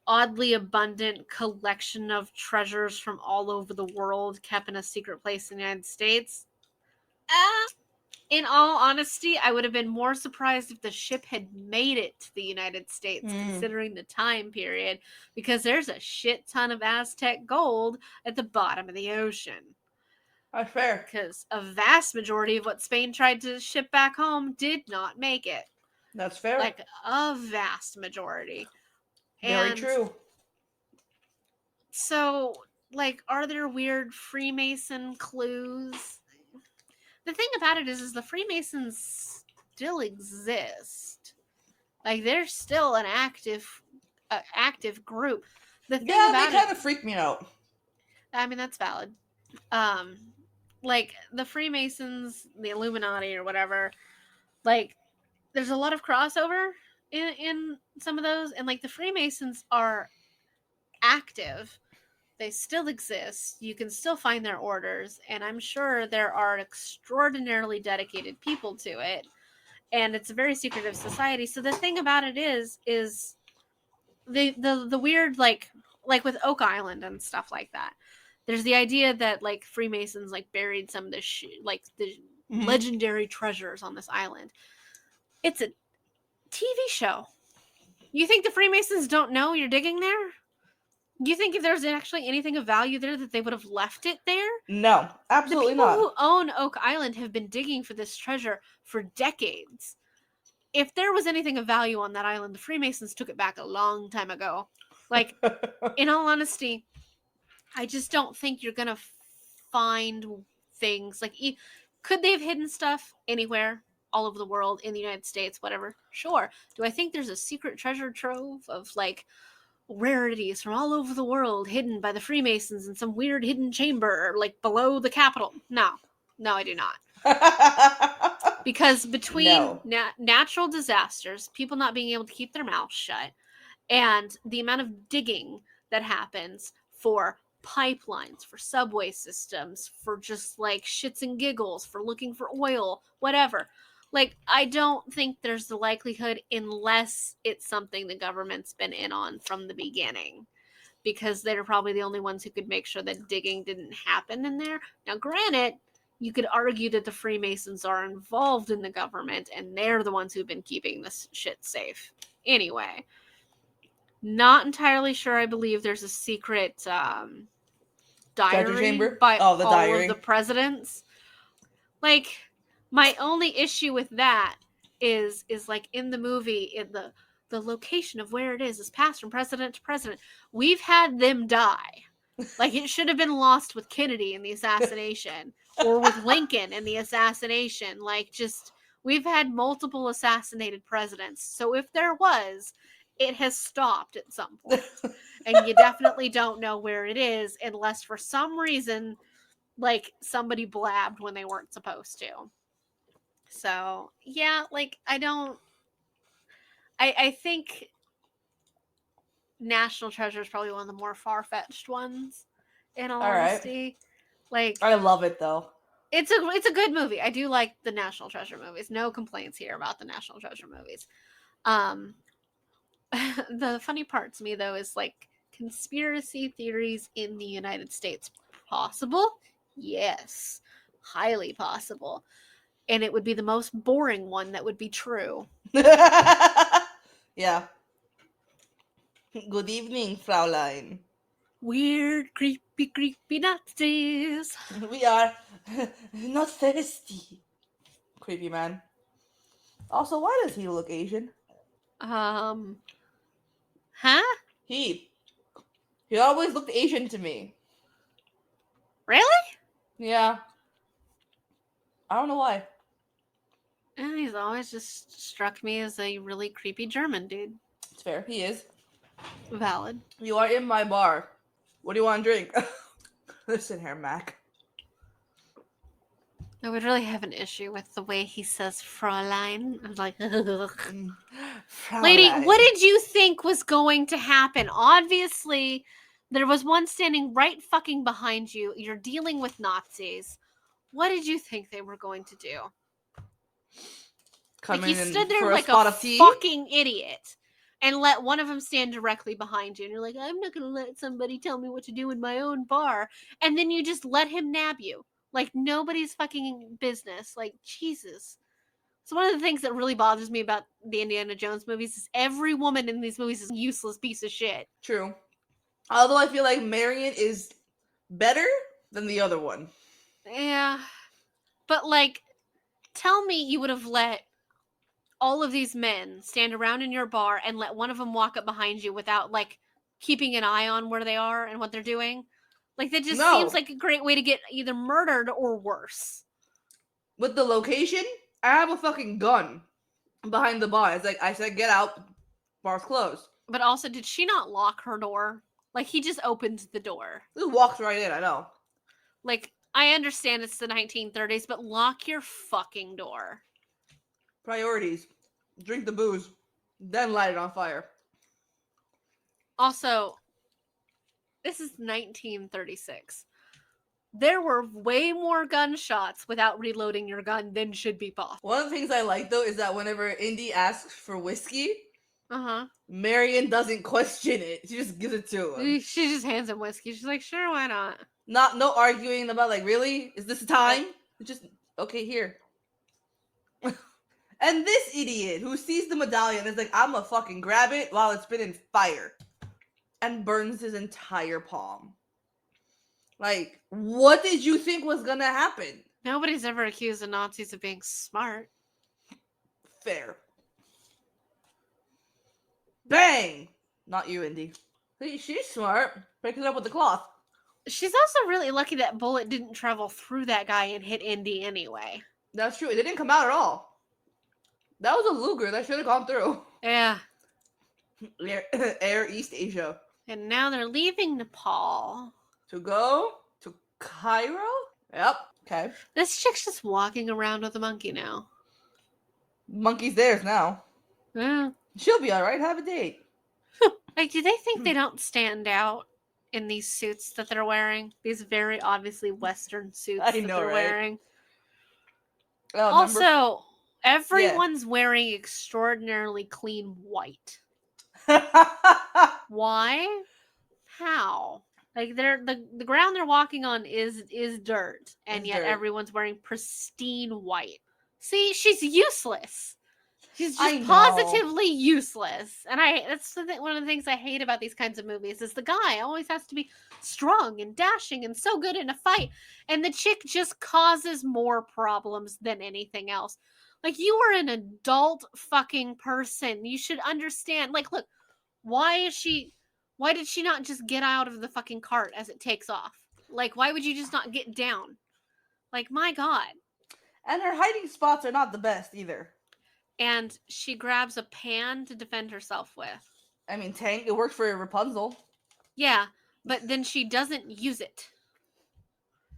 oddly abundant collection of treasures from all over the world kept in a secret place in the United States. In all honesty, I would have been more surprised if the ship had made it to the United States, considering the time period, because there's a shit ton of Aztec gold at the bottom of the ocean. That's fair. Because a vast majority of what Spain tried to ship back home did not make it. That's fair. Like, a vast majority. Very true. So, like, are there weird Freemason clues? The thing about it is the Freemasons still exist. Like, they're still an active group. The thing about they kind of freak me out. I mean, that's valid. Like, the Freemasons, the Illuminati or whatever, like, there's a lot of crossover in some of those, and like the Freemasons are active. They still exist. You can still find their orders, and I'm sure there are extraordinarily dedicated people to it, and it's a very secretive society. So the thing about it is the weird, like with Oak Island and stuff like that. There's the idea that like Freemasons like buried some of the the legendary treasures on this island. It's a TV show. You think the Freemasons don't know you're digging there? You think if there's actually anything of value there that they would have left it there? No, absolutely not. The people who own Oak Island have been digging for this treasure for decades. If there was anything of value on that island, the Freemasons took it back a long time ago. Like, in all honesty, I just don't think you're gonna find things like. Could they have hidden stuff anywhere, all over the world, in the United States, whatever? Sure. Do I think there's a secret treasure trove of like rarities from all over the world hidden by the Freemasons in some weird hidden chamber, like below the Capitol? No, I do not. Because between No. natural disasters, people not being able to keep their mouths shut, and the amount of digging that happens for pipelines, for subway systems, for just like shits and giggles, for looking for oil, whatever. Like, I don't think there's the likelihood, unless it's something the government's been in on from the beginning, because they're probably the only ones who could make sure that digging didn't happen in there. Now, granted, you could argue that the Freemasons are involved in the government and they're the ones who've been keeping this shit safe. Anyway, not entirely sure. I believe there's a secret diary chamber? by Oh, the all diary. of the presidents. Like, my only issue with that is like in the movie, in the location of where it is passed from president to president. We've had them die. Like, it should have been lost with Kennedy in the assassination, or with Lincoln in the assassination. Like, just, we've had multiple assassinated presidents. So if there was, it has stopped at some point. And you definitely don't know where it is, unless for some reason, like, somebody blabbed when they weren't supposed to. So, yeah, like, I think National Treasure is probably one of the more far-fetched ones, in all honesty. Like, I love it though. It's a good movie. I do like the National Treasure movies. No complaints here about the National Treasure movies. The funny part to me though is like, conspiracy theories in the United States possible? Yes. Highly possible. And it would be the most boring one that would be true. Yeah. Good evening, Fraulein. Weird, creepy Nazis. We are not thirsty. Creepy man. Also, why does he look Asian? Huh? He always looked Asian to me. Really? Yeah. I don't know why. And he's always just struck me as a really creepy German dude. It's fair. He is. Valid. You are in my bar. What do you want to drink? Listen here, Mac. I would really have an issue with the way he says Fräulein. I'm like, ugh. Lady, what did you think was going to happen? Obviously, there was one standing right fucking behind you. You're dealing with Nazis. What did you think they were going to do? Come like, you in stood there for like a a tea? fucking idiot and let one of them stand directly behind you. And you're like, I'm not going to let somebody tell me what to do in my own bar. And then you just let him nab you. Like, nobody's fucking business. Like, Jesus. So one of the things that really bothers me about the Indiana Jones movies is every woman in these movies is a useless piece of shit. True. Although I feel like Marion is better than the other one. Yeah. But, like, tell me you would have let all of these men stand around in your bar and let one of them walk up behind you without, like, keeping an eye on where they are and what they're doing. Like, that just seems like a great way to get either murdered or worse. With the location, I have a fucking gun behind the bar. It's like, I said, get out. Bar's closed. But also, did she not lock her door? Like, he just opened the door. Just walks right in, I know. Like, I understand it's the 1930s, but lock your fucking door. Priorities. Drink the booze, then light it on fire. Also, this is 1936. There were way more gunshots without reloading your gun than should be possible. One of the things I like, though, is that whenever Indy asks for whiskey, Uh-huh. Marion doesn't question it. She just gives it to him. She just hands him whiskey. She's like, sure, why not? No arguing about, like, really? Is this the time? Just, okay, here. And this idiot who sees the medallion is like, I'm gonna fucking grab it while it's been in fire. And burns his entire palm. Like, what did you think was gonna happen? Nobody's ever accused the Nazis of being smart. Fair. Bang! Not you, Indy. She's smart. Break it up with the cloth. She's also really lucky that bullet didn't travel through that guy and hit Indy anyway. That's true. It didn't come out at all. That was a Luger. That should have gone through. Yeah. Air East Asia. And now they're leaving Nepal. To go to Cairo? Yep. Okay. This chick's just walking around with a monkey now. Monkey's theirs now. Yeah. She'll be alright. Have a date. Like, do they think they don't stand out in these suits that they're wearing? These very obviously Western suits I that know, they're right? wearing. Oh, Also, everyone's wearing extraordinarily clean white. Why? How? Like they're the ground they're walking on is dirt, and It's yet dirt. everyone's wearing pristine white. See, she's useless. She's I just know. positively useless. And that's one of the things I hate about these kinds of movies is the guy always has to be strong and dashing and so good in a fight, and the chick just causes more problems than anything else. Like, you are an adult fucking person. You should understand. Like, look, why did she not just get out of the fucking cart as it takes off? Like, why would you just not get down? Like, my God. And her hiding spots are not the best either. And she grabs a pan to defend herself with. I mean, tank, it worked for Rapunzel. Yeah, but then she doesn't use it.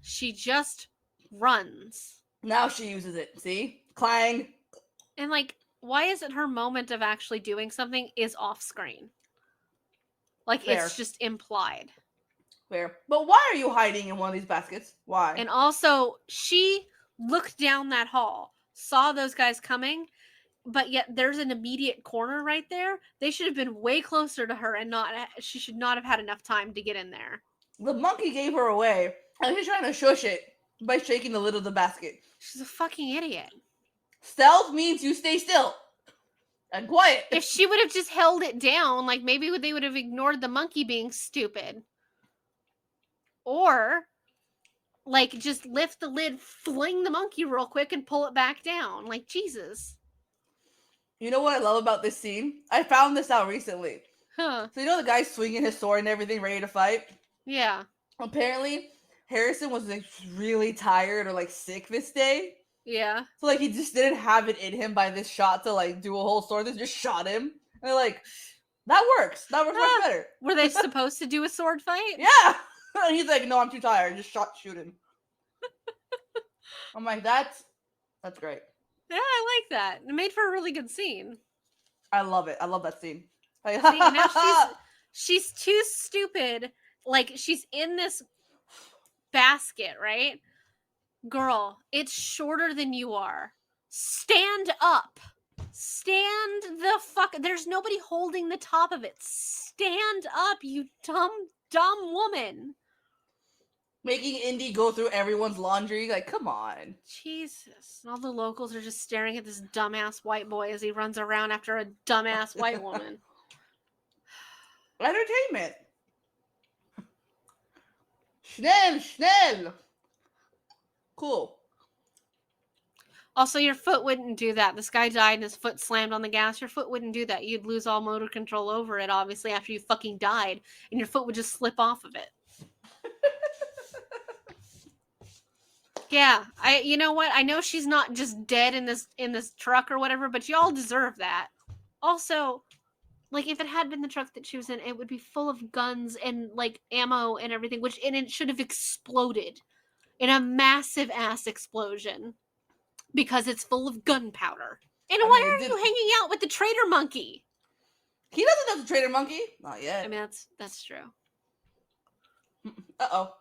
She just runs. Now she uses it. See? Clang. And, like, why is it her moment of actually doing something is off screen? Like, Fair. it's just implied. Fair. But why are you hiding in one of these baskets? Why? And also, she looked down that hall, saw those guys coming, but yet there's an immediate corner right there. They should have been way closer to her, and she should not have had enough time to get in there. The monkey gave her away, and he's trying to shush it by shaking the lid of the basket. She's a fucking idiot. Stealth means you stay still and quiet. If she would have just held it down, like, maybe they would have ignored the monkey being stupid. Or, like, just lift the lid, fling the monkey real quick, and pull it back down. Like, Jesus. You know what I love about this scene? I found this out recently. Huh. So you know the guy swinging his sword and everything, ready to fight? Yeah. Apparently, Harrison was like really tired or like sick this day. Yeah. So like he just didn't have it in him by this shot to like do a whole sword. They just shot him. And they're like, that works. That works much better. Were they supposed to do a sword fight? Yeah. And he's like, no, I'm too tired. Just shoot him. I'm like, that's great. Yeah, I like that. It made for a really good scene. I love it. I love that scene. Like, See, now she's too stupid. Like, she's in this basket, right? Girl, it's shorter than you are. Stand up. Stand the fuck. There's nobody holding the top of it. Stand up, you dumb woman. making Indy go through everyone's laundry. Like, come on. Jesus. And all the locals are just staring at this dumbass white boy as he runs around after a dumbass white woman. Entertainment. Schnell. Cool. Also, your foot wouldn't do that. This guy died and his foot slammed on the gas. Your foot wouldn't do that. You'd lose all motor control over it, obviously, after you fucking died. And your foot would just slip off of it. Yeah, you know what? I know she's not just dead in this truck or whatever, but y'all deserve that. Also, like, if it had been the truck that she was in, it would be full of guns and, like, ammo and everything, and it should have exploded in a massive ass explosion because it's full of gunpowder. And why are you hanging out with the traitor monkey? He doesn't know the traitor monkey. Not yet. I mean, that's true. Uh-oh.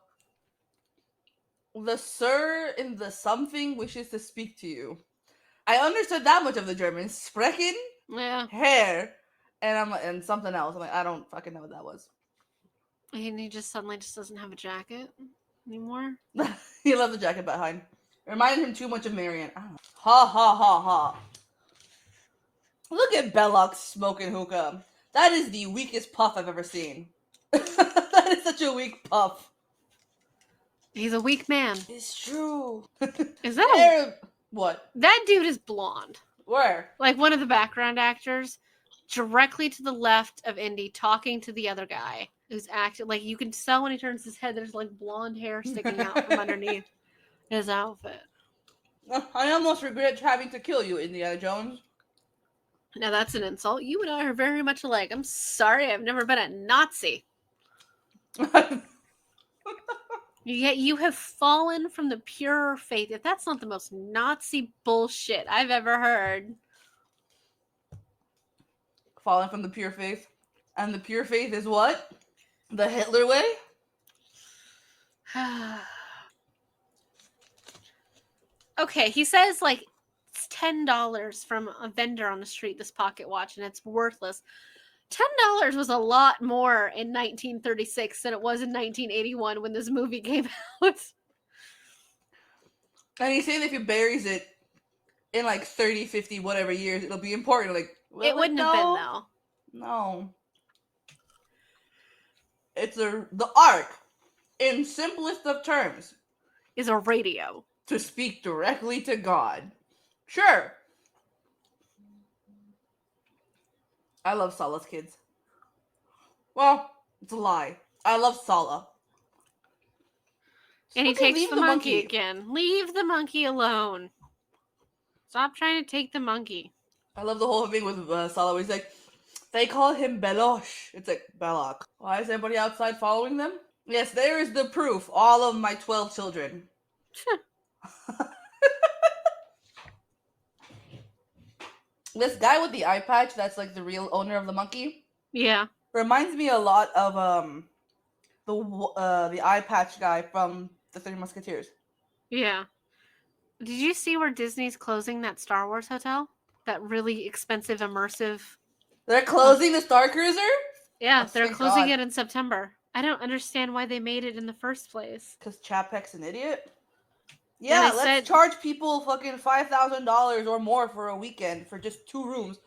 The sir in the something wishes to speak to you. I understood that much of the German. Sprechen, Yeah. Herr, and something else. I'm like, I don't fucking know what that was. And he just suddenly doesn't have a jacket anymore. He left the jacket behind. It reminded him too much of Marion. I don't know. Ha ha ha ha. Look at Belloc smoking hookah. That is the weakest puff I've ever seen. That is such a weak puff. He's a weak man. It's true. Is that what? That dude is blonde. Where? Like one of the background actors, directly to the left of Indy, talking to the other guy who's acting. Like, you can tell when he turns his head, there's like blonde hair sticking out from underneath his outfit. I almost regret having to kill you, Indiana Jones. Now that's an insult. You and I are very much alike. I'm sorry, I've never been a Nazi. Yet you have fallen from the pure faith. If that's not the most Nazi bullshit I've ever heard. fallen from the pure faith. And the pure faith is what? The Hitler way? Okay, he says like it's $10 from a vendor on the street, this pocket watch, and it's worthless. $10 was a lot more in 1936 than it was in 1981 when this movie came out. And he's saying if he buries it in like 30, 50, whatever years, it'll be important. Like, It wouldn't have been, though. No. It's the Ark, in simplest of terms, Is a radio. to speak directly to God. Sure. I love Salah's kids. Well, it's a lie. I love Salah. And he Fucking takes leave the monkey again. Leave the monkey alone. Stop trying to take the monkey. I love the whole thing with Salah where he's like, they call him Belosh. It's like, Belloc. Why is everybody outside following them? Yes, there is the proof. All of my 12 children. This guy with the eye patch, that's like the real owner of the monkey, Yeah. reminds me a lot of the eye patch guy from the Three Musketeers. Yeah. Did you see where Disney's closing that Star Wars hotel? That really expensive, immersive. They're closing the Star Cruiser? Yeah, Oh, they're thank closing God. it in September. I don't understand why they made it in the first place. Because Chapek's an idiot? Yeah, Yeah, they let's said- charge people fucking $5,000 or more for a weekend for just 2 rooms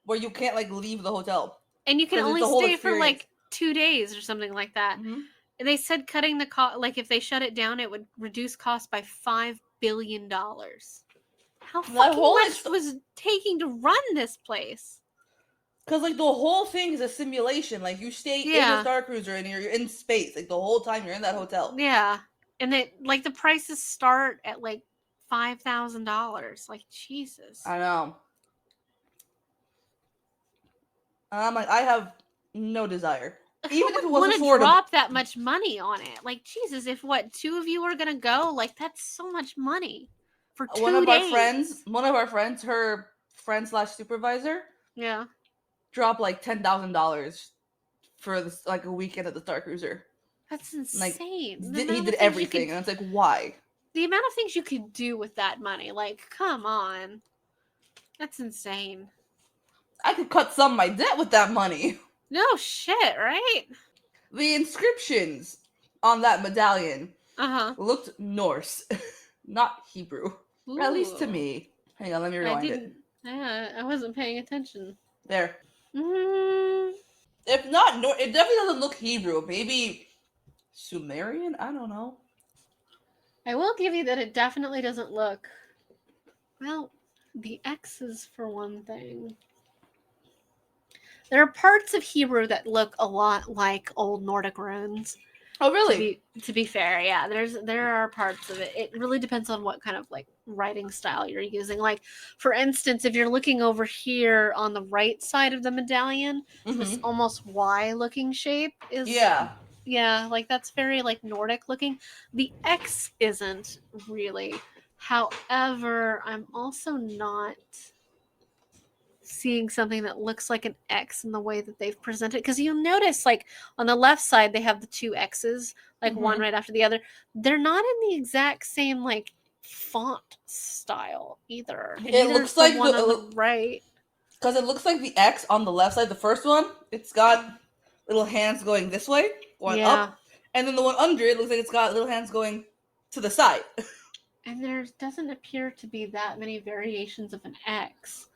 where you can't like leave the hotel. And you can 'Cause it's only the whole stay for experience. like 2 days or something like that. Mm-hmm. And they said cutting the cost, like if they shut it down, it would reduce costs by $5 billion. How fucking whole much was taking to run this place? Because like the whole thing is a simulation. Like you stay in Yeah. the Star Cruiser and you're in space. Like the whole time you're in that hotel. Yeah. And like the prices start at like $5,000. Like, Jesus. I know. And I'm like, I have no desire. Even if it was want to affordable. drop that much money on it. Like, Jesus, if 2 of you are gonna go, like that's so much money for 2 One of days. our friends, her friend / supervisor, Yeah. dropped like $10,000 for this, like a weekend at the Star Cruiser. That's Like, insane. The He amount of did things you everything, could- and it's like, why? the amount of things you could do with that money. Like, come on. That's insane. I could cut some of my debt with that money. No shit, right? The inscriptions on that medallion Uh-huh. looked Norse, not Hebrew. Or at least to Ooh. me. Hang on, let me I rewind it. didn't. Yeah, I wasn't paying attention. There. Mm, If not, it definitely doesn't look Hebrew. Maybe Sumerian? I don't know. I will give you that it definitely doesn't look. Well, the X's for one thing. There are parts of Hebrew that look a lot like old Nordic runes. Oh, really? To be fair, yeah, there are parts of it. It really depends on what kind of like writing style you're using. Like, for instance, if you're looking over here on the right side of the medallion, this Mhm. almost Y-looking shape is Yeah. like that's very like Nordic looking. The X isn't really. However, I'm also not seeing something that looks like an X in the way that they've presented, because you'll notice like on the left side they have the 2 X's, like one Mhm. right after the other. They're not in the exact same like font style either. And It neither looks is the like one the- on the right. Because it looks like the X on the left side, the first one, it's got little hands going this way, going up. And then the one under it looks like it's got little hands going to the side. And there doesn't appear to be that many variations of an X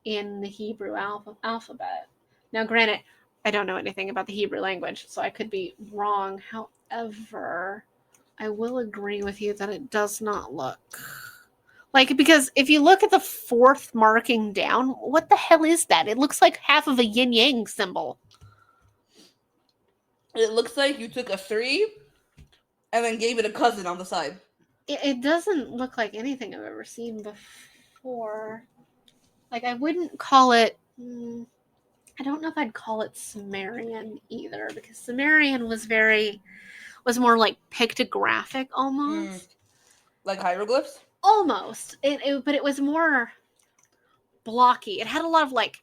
in the Hebrew alphabet. Now, granted, I don't know anything about the Hebrew language, so I could be wrong. However, I will agree with you that it does not look like, because if you look at the 4th marking down, what the hell is that? It looks like half of a yin yang symbol. It looks like you took a 3 and then gave it a cousin on the side. It doesn't look like anything I've ever seen before. Like, I wouldn't call it. I don't know if I'd call it Sumerian either, because Sumerian was more like pictographic almost. Like hieroglyphs? Almost. But it was more blocky. It had a lot of like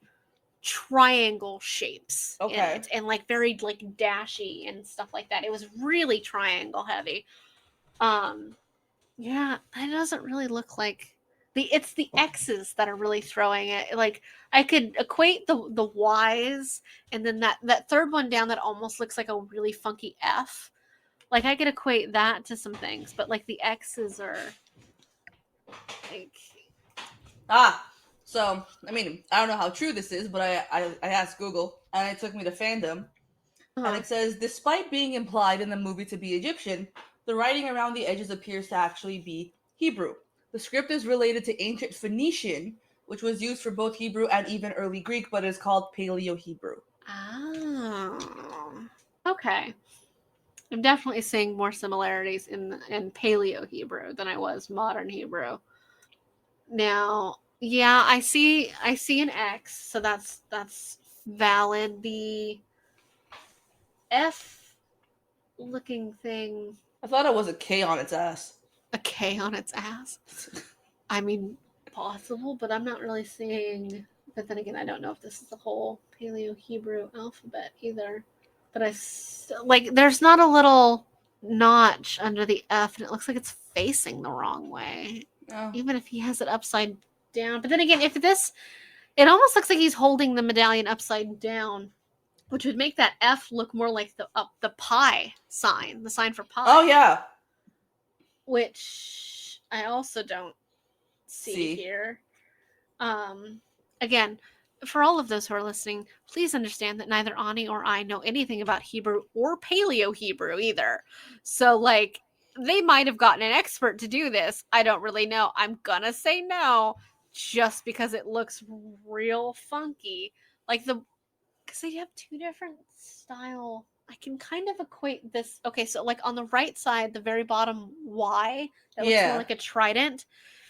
triangle shapes in Okay. it, and like very like dashy and stuff like that. It was really triangle heavy. Yeah, that doesn't really look like it's the X's that are really throwing it. Like I could equate the Y's, and then that third one down that almost looks like a really funky F. Like I could equate that to some things, but like the X's are like So, I mean, I don't know how true this is, but I asked Google, and it took me to fandom, and it says, despite being implied in the movie to be Egyptian, the writing around the edges appears to actually be Hebrew. The script is related to ancient Phoenician, which was used for both Hebrew and even early Greek, but is called Paleo-Hebrew. Oh, okay. I'm definitely seeing more similarities in Paleo Hebrew than I was modern Hebrew. Now, yeah, I see an X, so that's valid. The F looking thing, I thought it was a K on its ass. a K on its ass. I mean, possible, but I'm not really seeing. But then again, I don't know if this is the whole Paleo Hebrew alphabet either. But there's not a little notch under the F, and it looks like it's facing the wrong way. Oh. Even if he has it upside down. But then again, it almost looks like he's holding the medallion upside down, which would make that F look more like the pi sign, the sign for pi. Oh, yeah. Which I also don't see here. Again, for all of those who are listening, please understand that neither Ani or I know anything about Hebrew or Paleo Hebrew either. So, like, they might have gotten an expert to do this. I don't really know. I'm gonna say no, just because it looks real funky. Like because they have two different style. I can kind of equate this. Okay, so like on the right side, the very bottom Y, that looks more like a trident.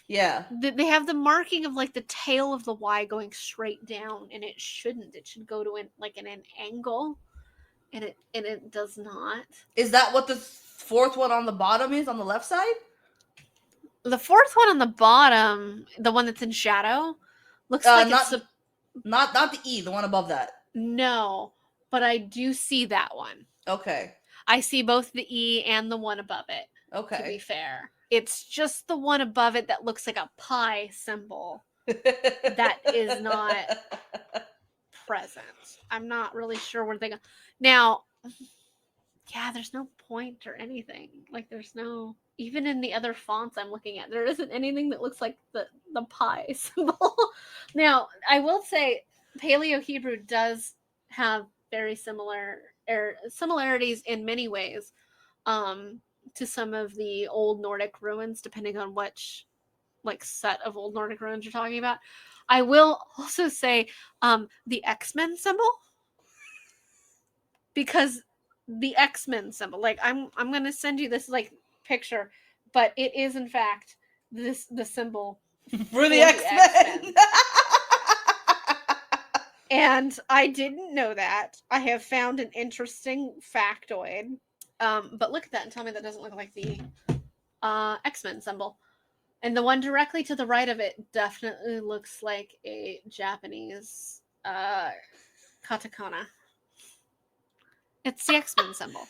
Yeah. They have the marking of like the tail of the Y going straight down, and it shouldn't. It should go to an angle, and it does not. Is that what the fourth one on the bottom is on the left side? The fourth one on the bottom, the one that's in shadow, looks like not the E, the one above that. No, but I do see that one. Okay. I see both the E and the one above it. Okay. To be fair, it's just the one above it that looks like a pi symbol that is not present. I'm not really sure where they go. Now, yeah, there's no point or anything. Like, there's no, even in the other fonts I'm looking at, there isn't anything that looks like the pi symbol. Now, I will say Paleo Hebrew does have very similarities in many ways to some of the old Nordic ruins, depending on which set of old Nordic ruins you're talking about. I will also say the X-Men symbol, because the X-Men symbol, like I'm gonna send you this picture, but it is in fact the symbol for the X-Men. And I didn't know that. I have found an interesting factoid. But look at that and tell me that doesn't look like the X-Men symbol. And the one directly to the right of it definitely looks like a Japanese katakana. It's the X-Men symbol.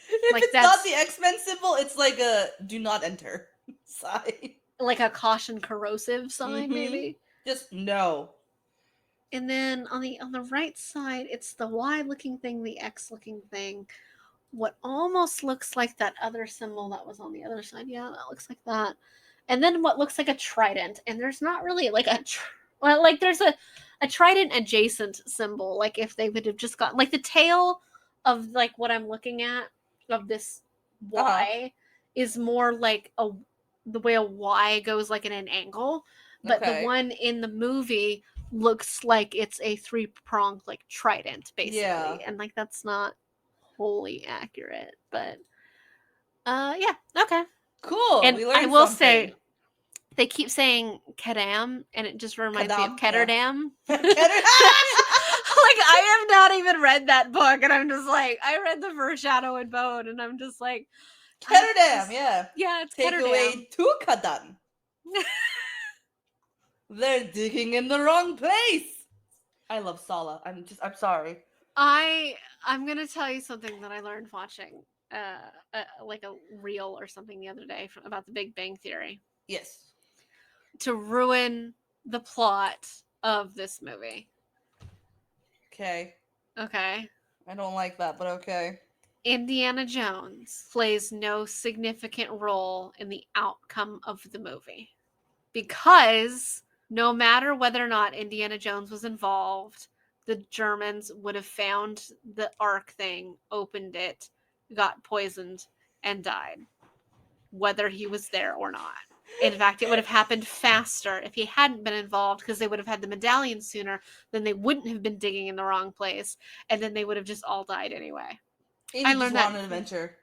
If it's not the X-Men symbol, it's like a do not enter sign. Like a caution corrosive sign, maybe? Just no. And then on the right side, it's the Y looking thing, the X looking thing. What almost looks like that other symbol that was on the other side. Yeah, that looks like that. And then what looks like a trident. And there's not really like there's a trident adjacent symbol. Like if they would have just got like the tail of like what I'm looking at of this Y is more like the way a Y goes like in an angle. But the one in the movie looks like it's a 3-pronged like trident, basically. Yeah. And like that's not wholly accurate, but yeah, okay. Cool. And I will say they keep saying Kedam, and it just reminds me of Ketterdam. Yeah. Like I have not even read that book, and I'm just like, I read the first Shadow and Bone, and I'm just like, Ketterdam, yeah. Yeah, it's Take Ketterdam. Away to Kadan. They're digging in the wrong place. I love Sala. I'm sorry. I'm gonna tell you something that I learned watching like a reel or something the other day about the Big Bang Theory Yes. to ruin the plot of this movie. Okay. Okay. I don't like that, but okay. Indiana Jones plays no significant role in the outcome of the movie because no matter whether or not Indiana Jones was involved, the Germans would have found the Ark thing, opened it, got poisoned, and died, whether he was there or not. In fact, it would have happened faster if he hadn't been involved because they would have had the medallion sooner, then they wouldn't have been digging in the wrong place, and then they would have just all died anyway. He I just learned wanted that. an adventure.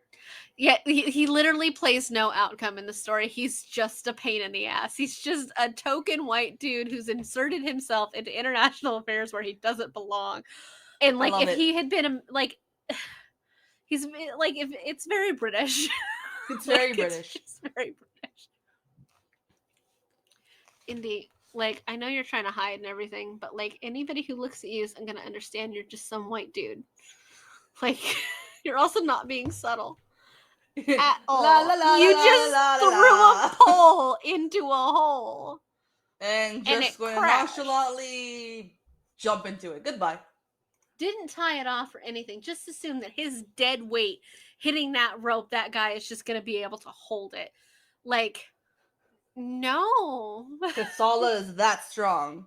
Yeah, he literally plays no outcome in the story. He's just a pain in the ass. He's just a token white dude who's inserted himself into international affairs where he doesn't belong. And like, if he had been like, he's like, if it's very British. It's very British. It's very British. Indy, like, I know you're trying to hide and everything, but like, anybody who looks at you is gonna understand you're just some white dude. Like, you're also not being subtle at all. La, la, la, you la, just la, la, threw la. a pole into a hole. And And just it going to crashed. nonchalantly jump into it. Goodbye. Didn't tie it off or anything. Just assume that his dead weight hitting that rope, that guy is just going to be able to hold it. Like, no. Because Sala is that strong.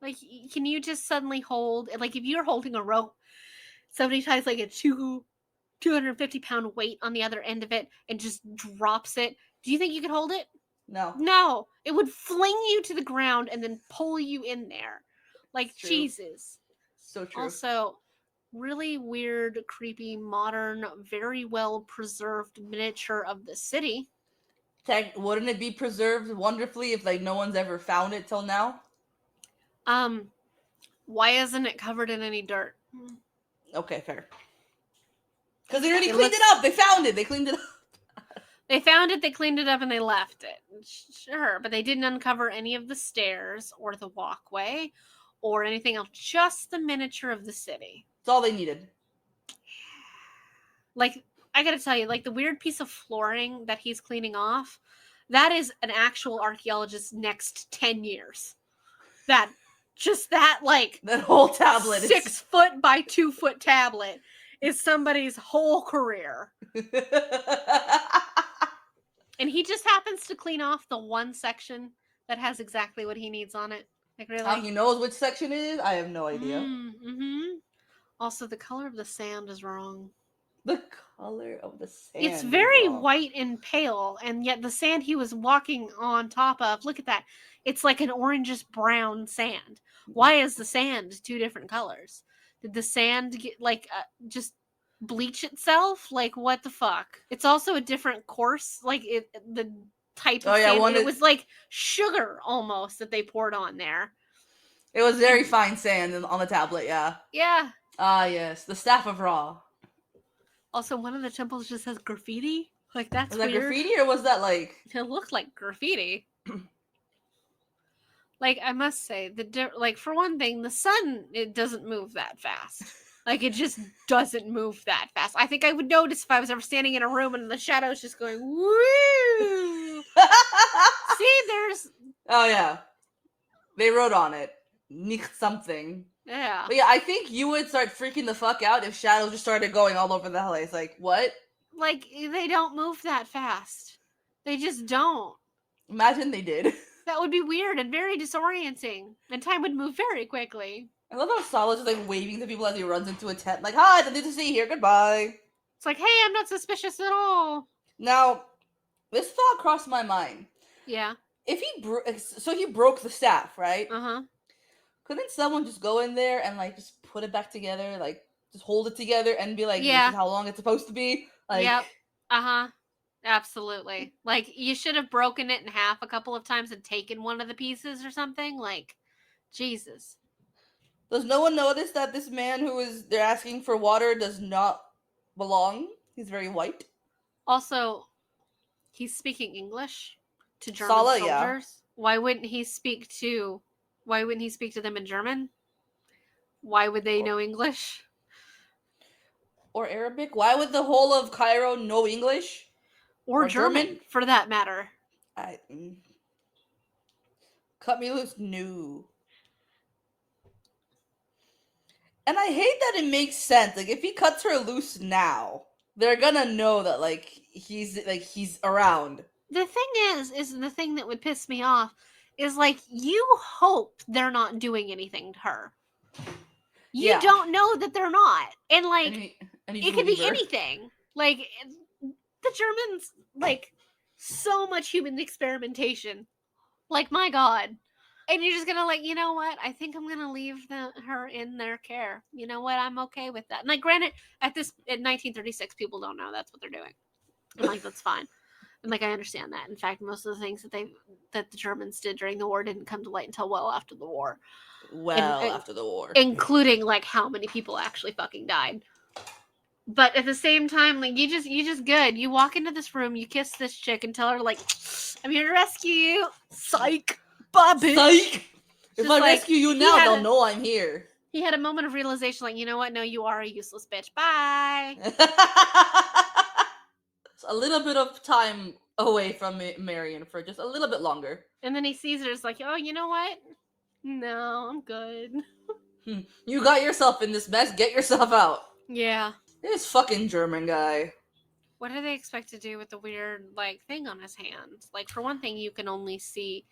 Like, can you just suddenly hold, like, if you're holding a rope, somebody ties like a 250-pound weight on the other end of it and just drops it, do you think you could hold it? No. No. It would fling you to the ground and then pull you in there. Like, Jesus. So true. Also, really weird, creepy, modern, very well preserved miniature of the city. Wouldn't it be preserved wonderfully if like no one's ever found it till now? Why isn't it covered in any dirt? Okay, fair. Because they already cleaned it up. They found it. They cleaned it up. They found it, they cleaned it up, and they left it. Sure, but they didn't uncover any of the stairs or the walkway or anything else. Just the miniature of the city. That's all they needed. Like, I gotta tell you, like, the weird piece of flooring that he's cleaning off, that is an actual archaeologist's next 10 years. That whole tablet 6 foot by 2 foot tablet is somebody's whole career. And he just happens to clean off the one section that has exactly what he needs on it. Like, really? How he knows which section it is? I have no idea. Mm-hmm. Also, the color of the sand is wrong. The color of the sand. It's very white and pale, and yet the sand he was walking on top of, look at that. It's like an orangish brown sand. Why is the sand 2 different colors? Did the sand get like just bleach itself? Like, what the fuck? It's also a different course, like the type of sand. It was like sugar almost that they poured on there. It was very fine sand on the tablet, yeah. Yeah. Ah, yes. The Staff of Ra. Also, one of the temples just has graffiti. Like, that's weird. Was that weird. graffiti or was that like... It looked like graffiti. Like, I must say, like, for one thing, the sun, it doesn't move that fast. Like, it just doesn't move that fast. I think I would notice if I was ever standing in a room and the shadows just going, woo! See, there's... Oh, yeah. They wrote on it. Nicht something. Yeah. But yeah, I think you would start freaking the fuck out if shadows just started going all over the place. Like, what? Like, they don't move that fast. They just don't. Imagine they did. That would be weird and very disorienting. And time would move very quickly. I love how Sala's just like waving to people as he runs into a tent. Like, hi, nothing to see here. Goodbye. It's like, hey, I'm not suspicious at all. Now, this thought crossed my mind. Yeah. If he broke the staff, right? Uh-huh. Couldn't someone just go in there and like just put it back together, like just hold it together and be like, yeah, this is how long it's supposed to be? Like, yep. Uh-huh. Absolutely. Like, you should have broken it in half a couple of times and taken one of the pieces or something. Like, Jesus. Does no one notice that this man they're asking for water does not belong? He's very white. Also, he's speaking English to German Sala, soldiers. yeah. Why wouldn't he speak to Why wouldn't he speak to them in German? Why would they know English? Or Arabic? Why would the whole of Cairo know English? Or Or German, German? for that matter. Cut me loose? No. And I hate that it makes sense. Like, if he cuts her loose now, they're gonna know that, like, he's around. The thing is the thing that would piss me off is, like, you hope they're not doing anything to her. You don't know that they're not. And, like, it could be anything. Like, the Germans, like, so much human experimentation. Like, my God. And you're just gonna, like, you know what? I think I'm gonna leave her in their care. You know what? I'm okay with that. And, like, granted, in 1936, people don't know that's what they're doing. And, like, that's fine. And, like, I understand that. In fact, most of the things that the Germans did during the war didn't come to light until well after the war. After the war. Including, like, how many people actually fucking died. But at the same time, like, you just good. You walk into this room, you kiss this chick and tell her, like, I'm here to rescue you. Psych. Bye, bitch. Psych! If I like, rescue you now, they'll know I'm here. He had a moment of realization, like, you know what? No, you are a useless bitch. Bye. A little bit of time away from Marion for just a little bit longer. And then he sees her, it's like, oh, you know what? No, I'm good. You got yourself in this mess, get yourself out. Yeah. This fucking German guy. What do they expect to do with the weird, like, thing on his hand? Like, for one thing, you can only see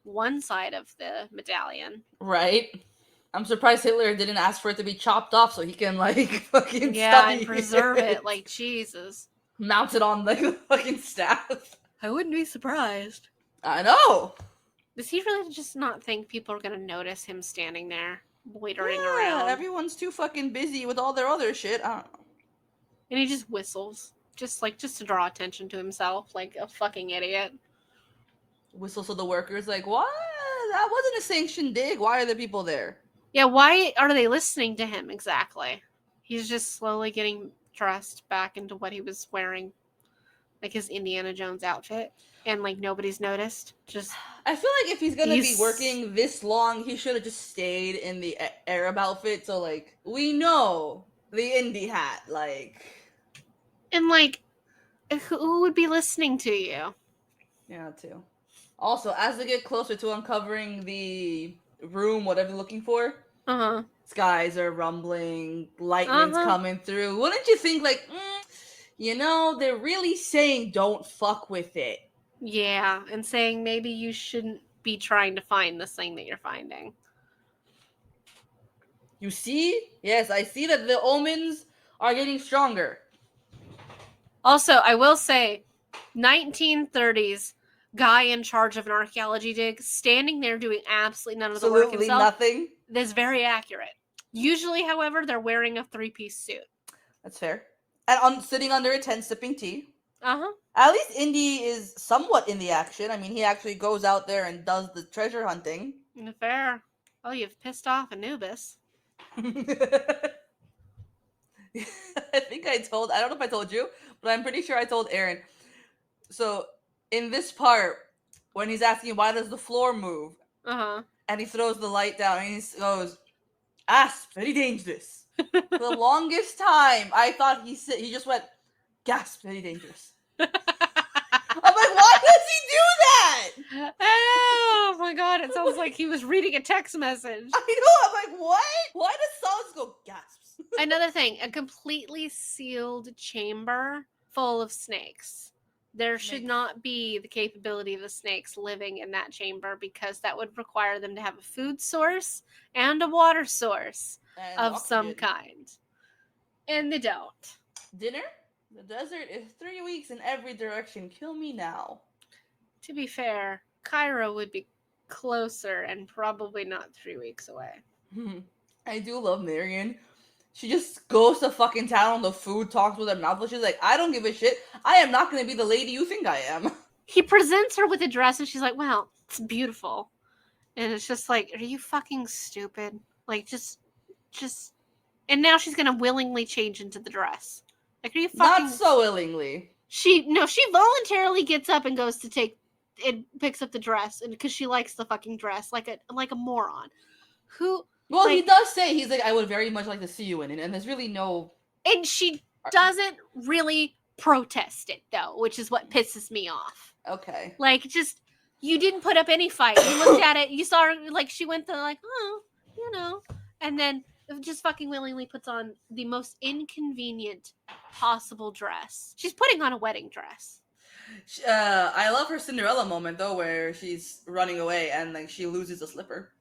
one side of the medallion. Right? I'm surprised Hitler didn't ask for it to be chopped off so he can, like, fucking study and preserve it. Like, Jesus. Mount it on, like, the fucking staff. I wouldn't be surprised. I know. Does he really just not think people are gonna notice him standing there, loitering around? Everyone's too fucking busy with all their other shit. I don't know. And he just whistles. Just to draw attention to himself, like a fucking idiot. Whistles to the workers, like, what? That wasn't a sanctioned dig. Why are the people there? Yeah, why are they listening to him exactly? He's just slowly getting dressed back into what he was wearing, like his Indiana Jones outfit, and like nobody's noticed. I feel like if he's gonna be working this long, he should have just stayed in the Arab outfit. So like we know the indie hat, like, and like who would be listening to you? Yeah, too. Also, as they get closer to uncovering the room, whatever they're looking for, skies are rumbling, lightning's coming through. Wouldn't you think, like, they're really saying don't fuck with it? Yeah, and saying maybe you shouldn't be trying to find this thing that you're finding. You see? Yes, I see that the omens are getting stronger. Also, I will say, 1930s guy in charge of an archaeology dig, standing there doing absolutely none of the work himself. Nothing. That's very accurate. Usually, however, they're wearing a 3-piece suit. That's fair. And sitting under a tent sipping tea. At least Indy is somewhat in the action. I mean, he actually goes out there and does the treasure hunting. Fair. Oh, you've pissed off Anubis. I think I don't know if I told you, but I'm pretty sure I told Aaron. So, in this part, when he's asking why does the floor move, and he throws the light down, and he goes, "Asp, very dangerous." For the longest time, I thought he just went, "Gasp, very dangerous." I'm like, why does he do that? Oh my god, it sounds like he was reading a text message. I know, I'm like, what? Why does sounds go gasps? Another thing, a completely sealed chamber full of snakes. There should not be the capability of the snakes living in that chamber because that would require them to have a food source and a water source of some kind. And they don't. Dinner? The desert is 3 weeks in every direction. Kill me now. To be fair, Cairo would be closer and probably not 3 weeks away. I do love Marion. She just goes to fucking town on the food, talks with her mouth, but she's like, I don't give a shit. I am not going to be the lady you think I am. He presents her with a dress and she's like, well, it's beautiful. And it's just like, are you fucking stupid? Like, just. And now she's going to willingly change into the dress. Like, are you fucking... Not so willingly. She voluntarily gets up and goes to take picks up the dress, and because she likes the fucking dress, like a moron. Who? Well, like, he does say, he's like, I would very much like to see you in it, and there's really no... And she doesn't really protest it, though, which is what pisses me off. Okay. Like, just, you didn't put up any fight. You looked at it, you saw her, like, she went to, like, oh, you know, and then just fucking willingly puts on the most inconvenient possible dress. She's putting on a wedding dress. I love her Cinderella moment, though, where she's running away and, like, she loses a slipper.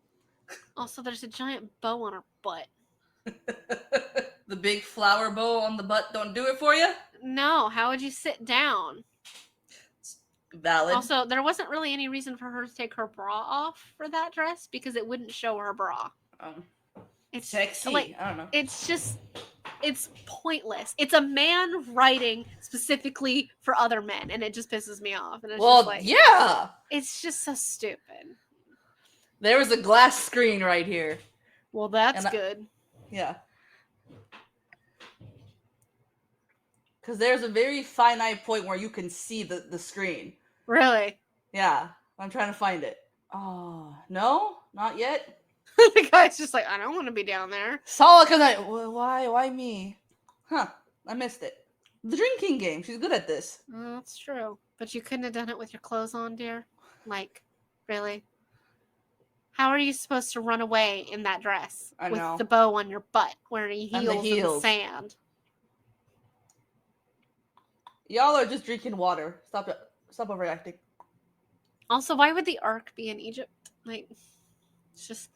Also, there's a giant bow on her butt. The big flower bow on the butt don't do it for you? No, how would you sit down? Valid. Also, there wasn't really any reason for her to take her bra off for that dress because it wouldn't show her bra. It's sexy. Like, I don't know. It's pointless. It's a man writing specifically for other men, and it just pisses me off. And it's just like, yeah! It's just so stupid. There was a glass screen right here. Well, that's good. Yeah. Because there's a very finite point where you can see the screen. Really? Yeah. I'm trying to find it. Oh, no? Not yet? The guy's just like, I don't want to be down there. Solid, because why me? Huh. I missed it. The drinking game. She's good at this. Oh, that's true. But you couldn't have done it with your clothes on, dear? Like, really? How are you supposed to run away in that dress? I know. With the bow on your butt, wearing heels And the in the heels. sand? Y'all are just drinking water. Stop overreacting. Also, why would the Ark be in Egypt? Like, it's just...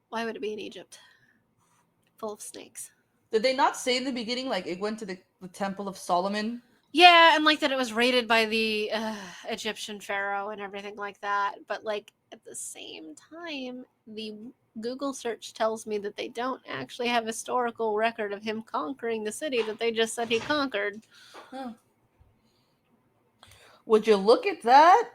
Why would it be in Egypt? Full of snakes. Did they not say in the beginning, like, it went to the Temple of Solomon? Yeah, and like that it was raided by the Egyptian pharaoh and everything like that. But like at the same time, the Google search tells me that they don't actually have historical record of him conquering the city that they just said he conquered. Huh. Would you look at that?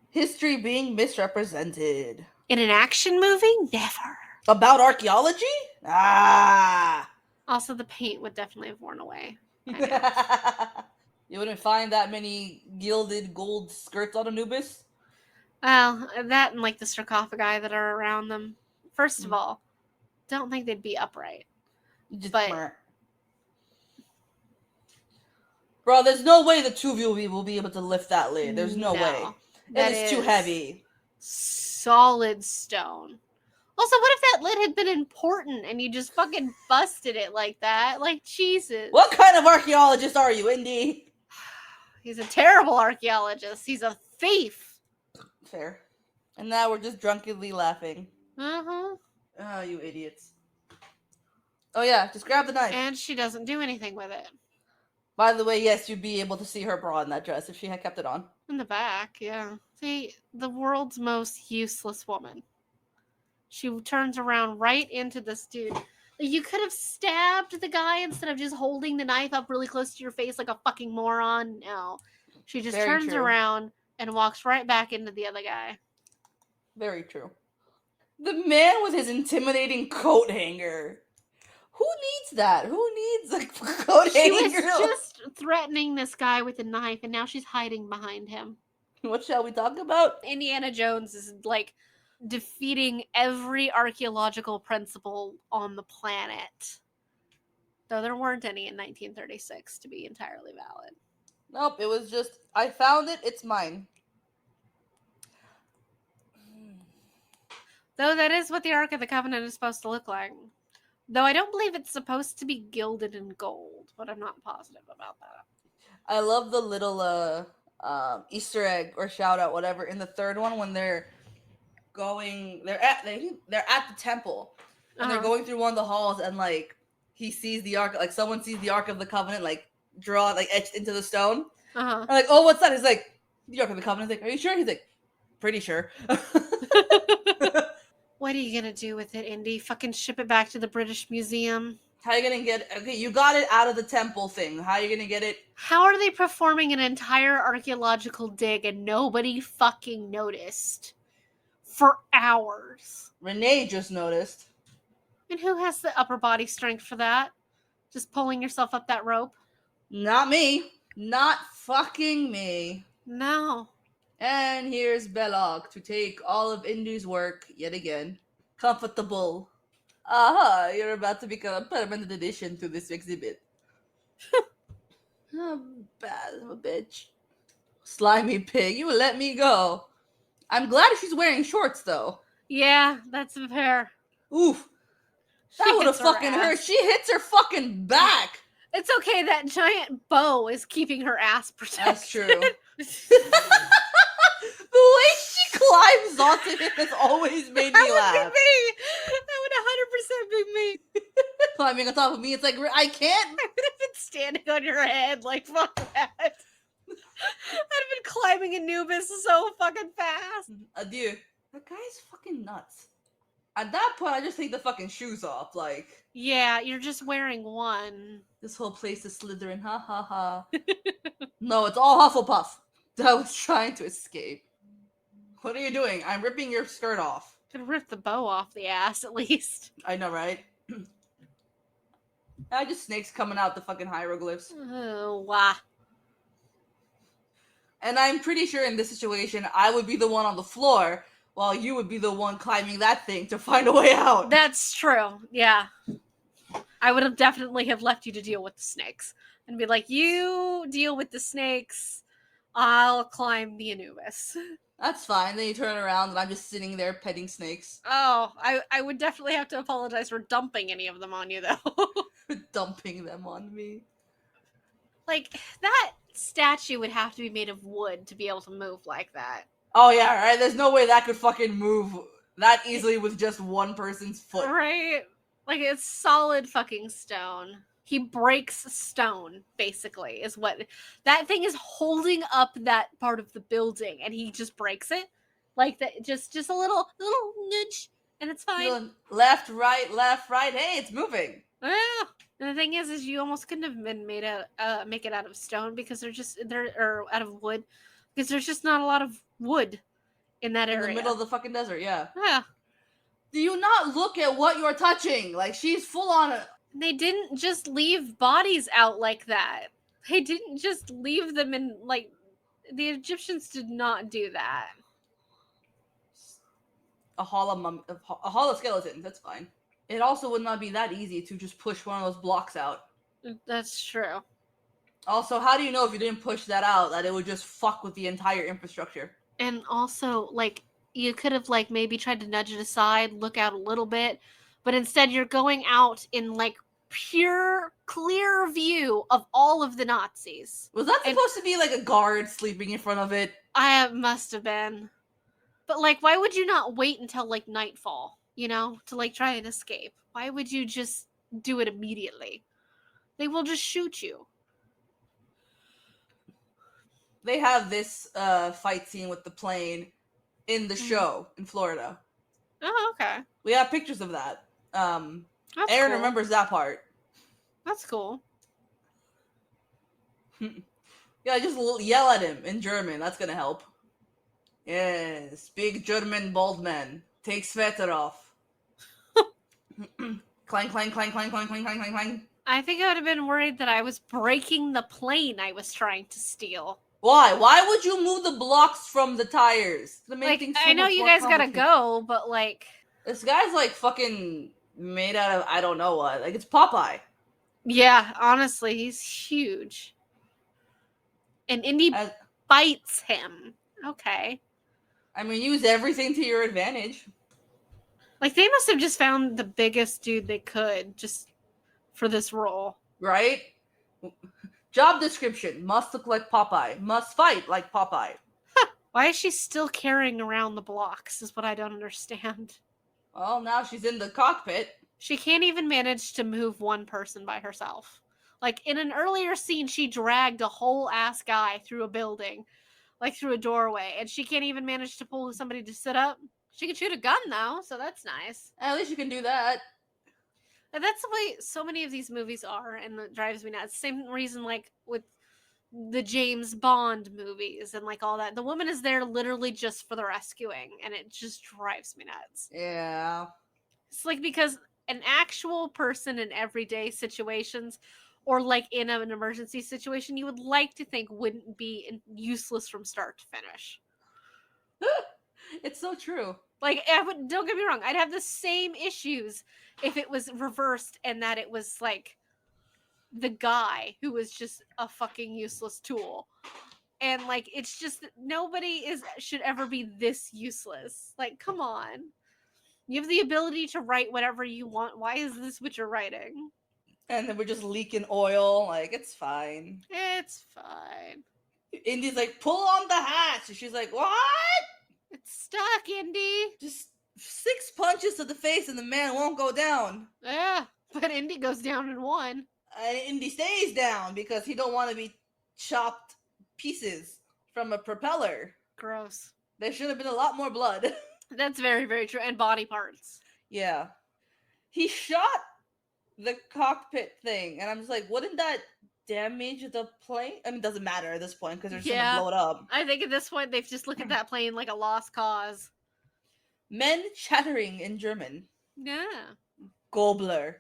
History being misrepresented. In an action movie? Never. About archaeology? Ah! Also, the paint would definitely have worn away. You wouldn't find that many gilded gold skirts on Anubis? Well, that and like the sarcophagi that are around them. First of all, don't think they'd be upright. But bro, there's no way the two of you will be able to lift that lid. There's no way. It is too heavy. Solid stone. Also, what if that lid had been important and you just fucking busted it like that? Like, Jesus. What kind of archaeologist are you, Indy? He's a terrible archaeologist. He's a thief. Fair. And now we're just drunkenly laughing. Uh-huh. Oh, you idiots. Oh, yeah, just grab the knife. And she doesn't do anything with it. By the way, yes, you'd be able to see her bra in that dress if she had kept it on. In the back, yeah. See, the world's most useless woman. She turns around right into this dude. You could have stabbed the guy instead of just holding the knife up really close to your face like a fucking moron. No. She just turns around and walks right back into the other guy. Very true. The man with his intimidating coat hanger. Who needs that? Who needs a coat hanger? She was just threatening this guy with a knife, and now she's hiding behind him. What shall we talk about? Indiana Jones is like defeating every archaeological principle on the planet. Though there weren't any in 1936 to be entirely valid. Nope, it was just, I found it, it's mine. Though that is what the Ark of the Covenant is supposed to look like. Though I don't believe it's supposed to be gilded in gold, but I'm not positive about that. I love the little Easter egg or shout out, whatever, in the third one when they're at the temple and they're going through one of the halls and like he sees the Ark, like someone sees the Ark of the Covenant like drawn, like etched into the stone. I'm like, oh, what's that? He's like, the Ark of the Covenant. He's like, are you sure? He's like, pretty sure. What are you gonna do with it, Indy? Fucking ship it back to the British Museum? How are you gonna get? Okay, you got it out of the temple thing. How are you gonna get it? How are they performing an entire archaeological dig and nobody fucking noticed for hours? Renee just noticed. And who has the upper body strength for that? Just pulling yourself up that rope? Not me. Not fucking me. No. And here's Belloc to take all of Indu's work yet again. Comfortable. Aha, you're about to become a permanent addition to this exhibit. Bad of a bitch. Slimy pig, you let me go. I'm glad she's wearing shorts though. Yeah, that's fair. Oof. That would have fucking hurt. She hits her fucking back. It's okay, that giant bow is keeping her ass protected. That's true. The way she climbs onto him has always made me laugh. That would be me. That would 100% be me. Climbing on top of me, it's like, I can't. I would have been standing on your head, like, fuck that. I'd have been climbing Anubis so fucking fast. Adieu. That guy's fucking nuts. At that point, I just take the fucking shoes off, like. Yeah, you're just wearing one. This whole place is Slytherin, ha ha ha. No, it's all Hufflepuff. I was trying to escape. What are you doing? I'm ripping your skirt off. Could rip the bow off the ass, at least. I know, right? Just snakes coming out the fucking hieroglyphs. Oh, wow. And I'm pretty sure in this situation, I would be the one on the floor, while you would be the one climbing that thing to find a way out. That's true, yeah. I would have definitely have left you to deal with the snakes. And be like, you deal with the snakes, I'll climb the Anubis. That's fine. Then you turn around and I'm just sitting there petting snakes. Oh, I would definitely have to apologize for dumping any of them on you, though. Dumping them on me. Like, that statue would have to be made of wood to be able to move like that. Oh yeah, right? There's no way that could fucking move that easily with just one person's foot. Right? Like, it's solid fucking stone. He breaks stone, basically, is what... That thing is holding up that part of the building, and he just breaks it. Like, that, just a little nudge, and it's fine. Left, right, hey, it's moving. Yeah. And the thing is you almost couldn't have been make it out of stone, because or out of wood, because there's just not a lot of wood in that area. In the middle of the fucking desert, yeah. Yeah. Do you not look at what you're touching? Like, she's full on it. They didn't just leave bodies out like that. They didn't just leave them in, like, the Egyptians did not do that. A hollow skeleton, that's fine. It also would not be that easy to just push one of those blocks out. That's true. Also, how do you know if you didn't push that out that it would just fuck with the entire infrastructure? And also, like, you could have, like, maybe tried to nudge it aside, look out a little bit, but instead you're going out in, like, pure, clear view of all of the Nazis. Was that supposed to be, like, a guard sleeping in front of it? I must have been. But, like, why would you not wait until, like, nightfall, you know, to, like, try and escape? Why would you just do it immediately? They will just shoot you. They have this fight scene with the plane in the show in Florida. Oh, okay. We have pictures of that. That's Aaron cool. remembers that part. That's cool. Yeah, just yell at him in German. That's gonna help. Yes, big German bald man. Take sweater off. Clang, clang, clang, clang, clang, clang, clang, clang, clang. I think I would have been worried that I was breaking the plane I was trying to steal. Why? Why would you move the blocks from the tires? Like, I know you guys gotta go, but, like... This guy's, like, fucking made out of I don't know what. Like, it's Popeye. Yeah, honestly, he's huge. And Indy bites him. Okay. I mean, use everything to your advantage. Like, they must have just found the biggest dude they could just for this role. Right? Job description. Must look like Popeye. Must fight like Popeye. Why is she still carrying around the blocks is what I don't understand. Well, now she's in the cockpit. She can't even manage to move one person by herself. Like, in an earlier scene, she dragged a whole ass guy through a building. Like, through a doorway. And she can't even manage to pull somebody to sit up. She can shoot a gun, though, so that's nice. At least you can do that. And that's the way so many of these movies are, and it drives me nuts. Same reason, like, with the James Bond movies and, like, all that. The woman is there literally just for the rescuing, and it just drives me nuts. Yeah. It's, like, because an actual person in everyday situations, or, like, in an emergency situation, you would like to think wouldn't be useless from start to finish. It's so true. Like, don't get me wrong, I'd have the same issues if it was reversed and that it was like the guy who was just a fucking useless tool. And like, it's just that nobody should ever be this useless. Like, come on. You have the ability to write whatever you want. Why is this what you're writing? And then we're just leaking oil. Like, it's fine. It's fine. Indy's like, pull on the hatch. And she's like, what? It's stuck, Indy. Just 6 punches to the face and the man won't go down. Yeah, but Indy goes down in one. And Indy stays down because he don't want to be chopped pieces from a propeller. Gross. There should have been a lot more blood. That's very, very true. And body parts. Yeah. He shot the cockpit thing, and I'm just like, wouldn't that damage the plane? I mean, it doesn't matter at this point because they're just gonna blow it up. I think at this point they've just looked at that plane like a lost cause. Men chattering in German. Yeah. Gobler.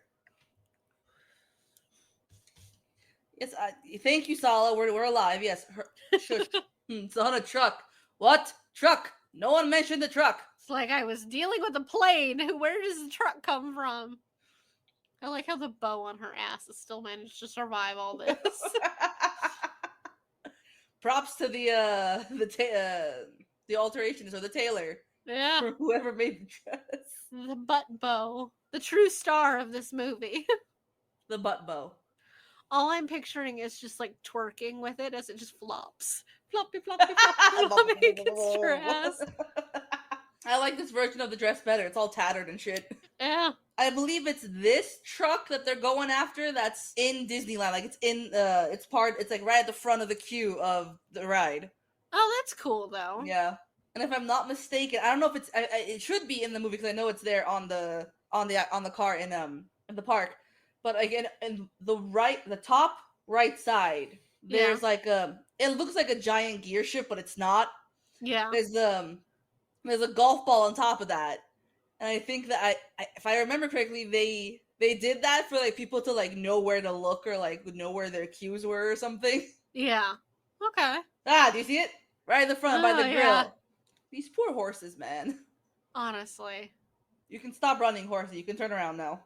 Yes, thank you, Sala. We're alive. Yes. Shush. It's on a truck. What? Truck? No one mentioned the truck. It's like I was dealing with a plane. Where does the truck come from? I like how the bow on her ass has still managed to survive all this. Props to the alterationist or the tailor. Yeah. For whoever made the dress. The butt bow. The true star of this movie. The butt bow. All I'm picturing is just like twerking with it as it just flops. Floppy, floppy, floppy, floppy against her ass. I like this version of the dress better. It's all tattered and shit. Yeah. I believe it's this truck that they're going after that's in Disneyland. Like, it's in, it's like right at the front of the queue of the ride. Oh, that's cool though. Yeah. And if I'm not mistaken, I don't know if it's, it should be in the movie because I know it's there on the car in the park. But again, in the top right side, there's like it looks like a giant gear ship, but it's not. Yeah. There's a golf ball on top of that. And I think that if I remember correctly, they did that for like people to like know where to look or like know where their cues were or something. Yeah. Okay. Do you see it? Right in the front by the grill. Yeah. These poor horses, man. Honestly. You can stop running, horsey. You can turn around now.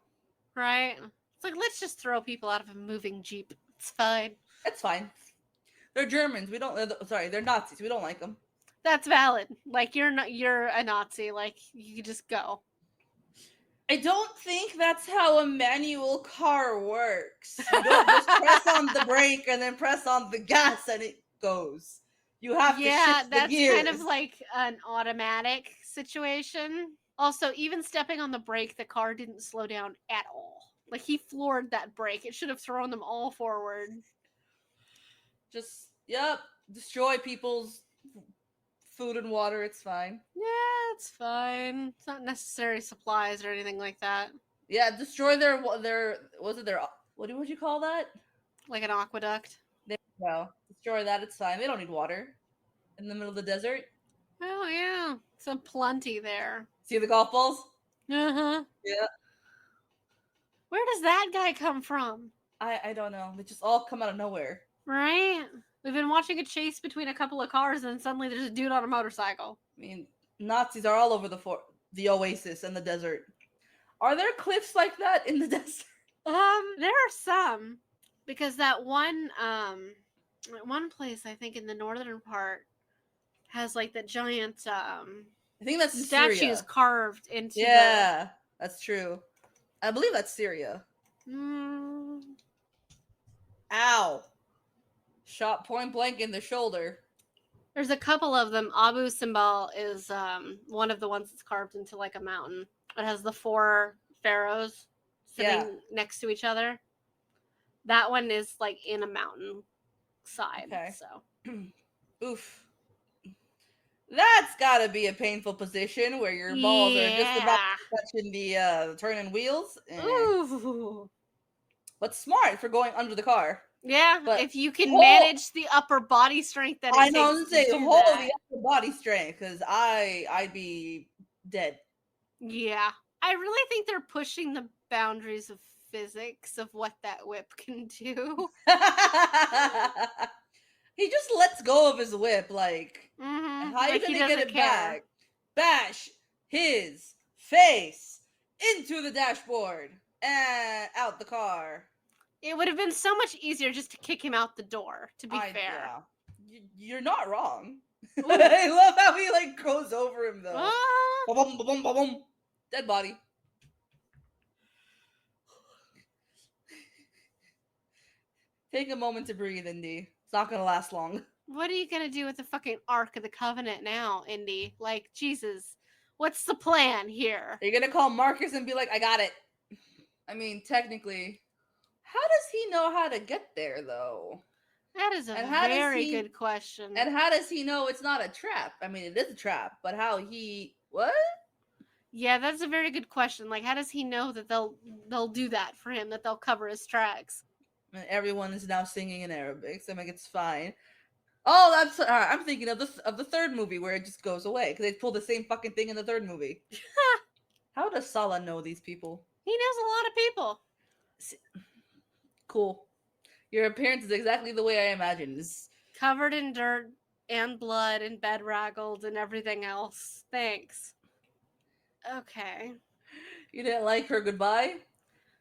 Right? It's like, let's just throw people out of a moving Jeep. It's fine. It's fine. They're Germans. They're Nazis. We don't like them. That's valid. Like, you're a Nazi. Like, you just go. I don't think that's how a manual car works. You don't just press on the brake and then press on the gas and it goes. You have to shift the gears. That's kind of like an automatic situation. Also, even stepping on the brake, the car didn't slow down at all. Like, he floored that brake. It should have thrown them all forward. Just, destroy people's food and water. It's fine. Yeah, it's fine. It's not necessary supplies or anything like that. Yeah, destroy their what would you call that? Like an aqueduct. There you go. Destroy that. It's fine. They don't need water in the middle of the desert. Oh, yeah. Some plenty there. See the golf balls? Uh-huh. Yeah. Where does that guy come from? I don't know. They just all come out of nowhere. Right? We've been watching a chase between a couple of cars and suddenly there's a dude on a motorcycle. I mean, Nazis are all over the oasis and the desert. Are there cliffs like that in the desert? There are some. Because that one place, I think, in the northern part has like that giant I think that's statues Syria. Carved into that's true. I believe that's Syria. Ow. Shot point blank in the shoulder. There's a couple of them. Abu Simbel is one of the ones that's carved into like a mountain. It has the 4 pharaohs sitting next to each other. That one is like in a mountain side. Okay. So, oof. That's gotta be a painful position where your balls are just about touching the turning wheels. Ooh. But smart for going under the car. Yeah, but if you can manage the upper body strength that it takes to hold the upper body strength, because I'd be dead. Yeah. I really think they're pushing the boundaries of physics of what that whip can do. He just lets go of his whip, like, mm-hmm. How are you But he gonna get doesn't it care. back? Bash his face into the dashboard and out the car. It would have been so much easier just to kick him out the door, to be fair. Yeah. You're not wrong. Ooh. I love how he like goes over him though. Ah! Ba-bum, ba-bum, ba-bum. Dead body. Take a moment to breathe, Indy. It's not gonna last long. What are you gonna do with the fucking Ark of the Covenant now, Indy? Like, Jesus, what's the plan here? Are you gonna call Marcus and be like, I got it? I mean, technically, how does he know how to get there though? That is a And how does very he- good question. And how does he know it's not a trap? I mean, it is a trap, but how he what? Yeah, that's a very good question. Like, how does he know that they'll do that for him? That they'll cover his tracks? And everyone is now singing in Arabic, so I'm like, it's fine. Oh, that's I'm thinking of the third movie where it just goes away because they pull the same fucking thing in the third movie. How does Salah know these people? He knows a lot of people. Cool. Your appearance is exactly the way I imagined. It's Covered in dirt and blood and bedraggled and everything else. Thanks. Okay. You didn't like her goodbye?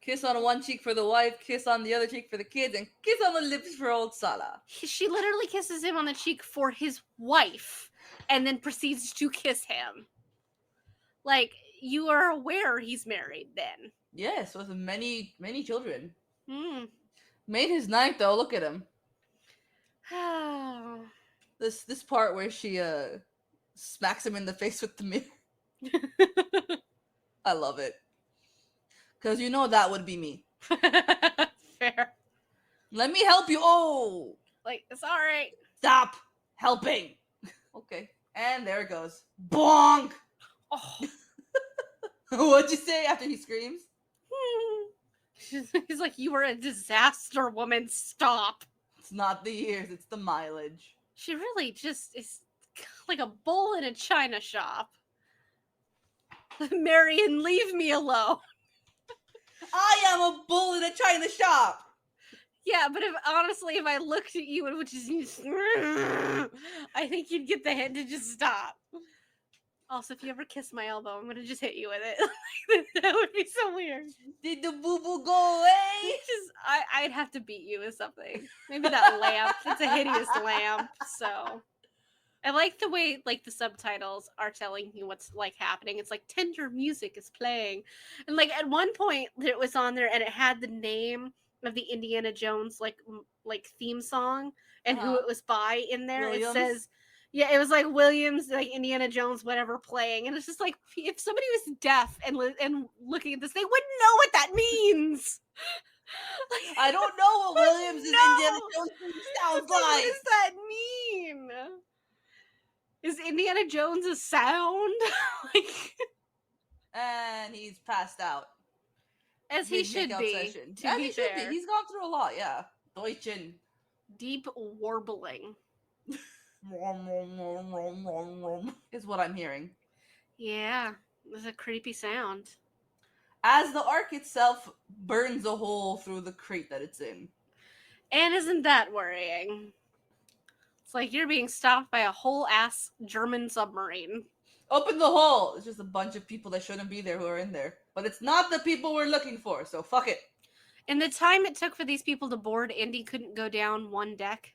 Kiss on one cheek for the wife, kiss on the other cheek for the kids, and kiss on the lips for old Salah. She literally kisses him on the cheek for his wife and then proceeds to kiss him. Like, you are aware he's married then. Yes, with many, many children. Hmm. Made his ninth though, look at him. Oh. This part where she smacks him in the face with the mirror. I love it. Cause you know that would be me. Fair. Let me help you. Oh, Like, it's alright. stop helping. Okay, and there it goes. Bonk. Oh. What'd you say after he screams? He's like, you were a disaster, woman. Stop. It's not the years, it's the mileage. She really just is like a bull in a china shop. Marion, leave me alone. I am a bull in a china shop. Yeah, but if I looked at you and would just, I think you'd get the hint to just stop. Also, if you ever kiss my elbow, I'm gonna just hit you with it. That would be so weird. Did the boo boo go away? I'd have to beat you with something. Maybe that lamp. It's a hideous lamp. So, I like the way like the subtitles are telling you what's like happening. It's like tender music is playing, and like at one point it was on there and it had the name of the Indiana Jones like theme song and who it was by in there. Williams? It says. Yeah, it was like Williams, like Indiana Jones, whatever, playing, and it's just like if somebody was deaf and looking at this, they wouldn't know what that means. Like, I don't know what Williams' Indiana Jones sounds What like. does that mean? Is Indiana Jones a sound? Like, And he's passed out. as he should Mid-makeout be. session. To As be he should fair. be. He's gone through a lot, yeah. Deutschen. Deep warbling. Is what I'm hearing. Yeah, it's a creepy sound. As the ark itself burns a hole through the crate that it's in. And isn't that worrying? It's like you're being stopped by a whole ass German submarine. Open the hole! It's just a bunch of people that shouldn't be there who are in there. But it's not the people we're looking for, so fuck it. And the time it took for these people to board, Indy couldn't go down one deck.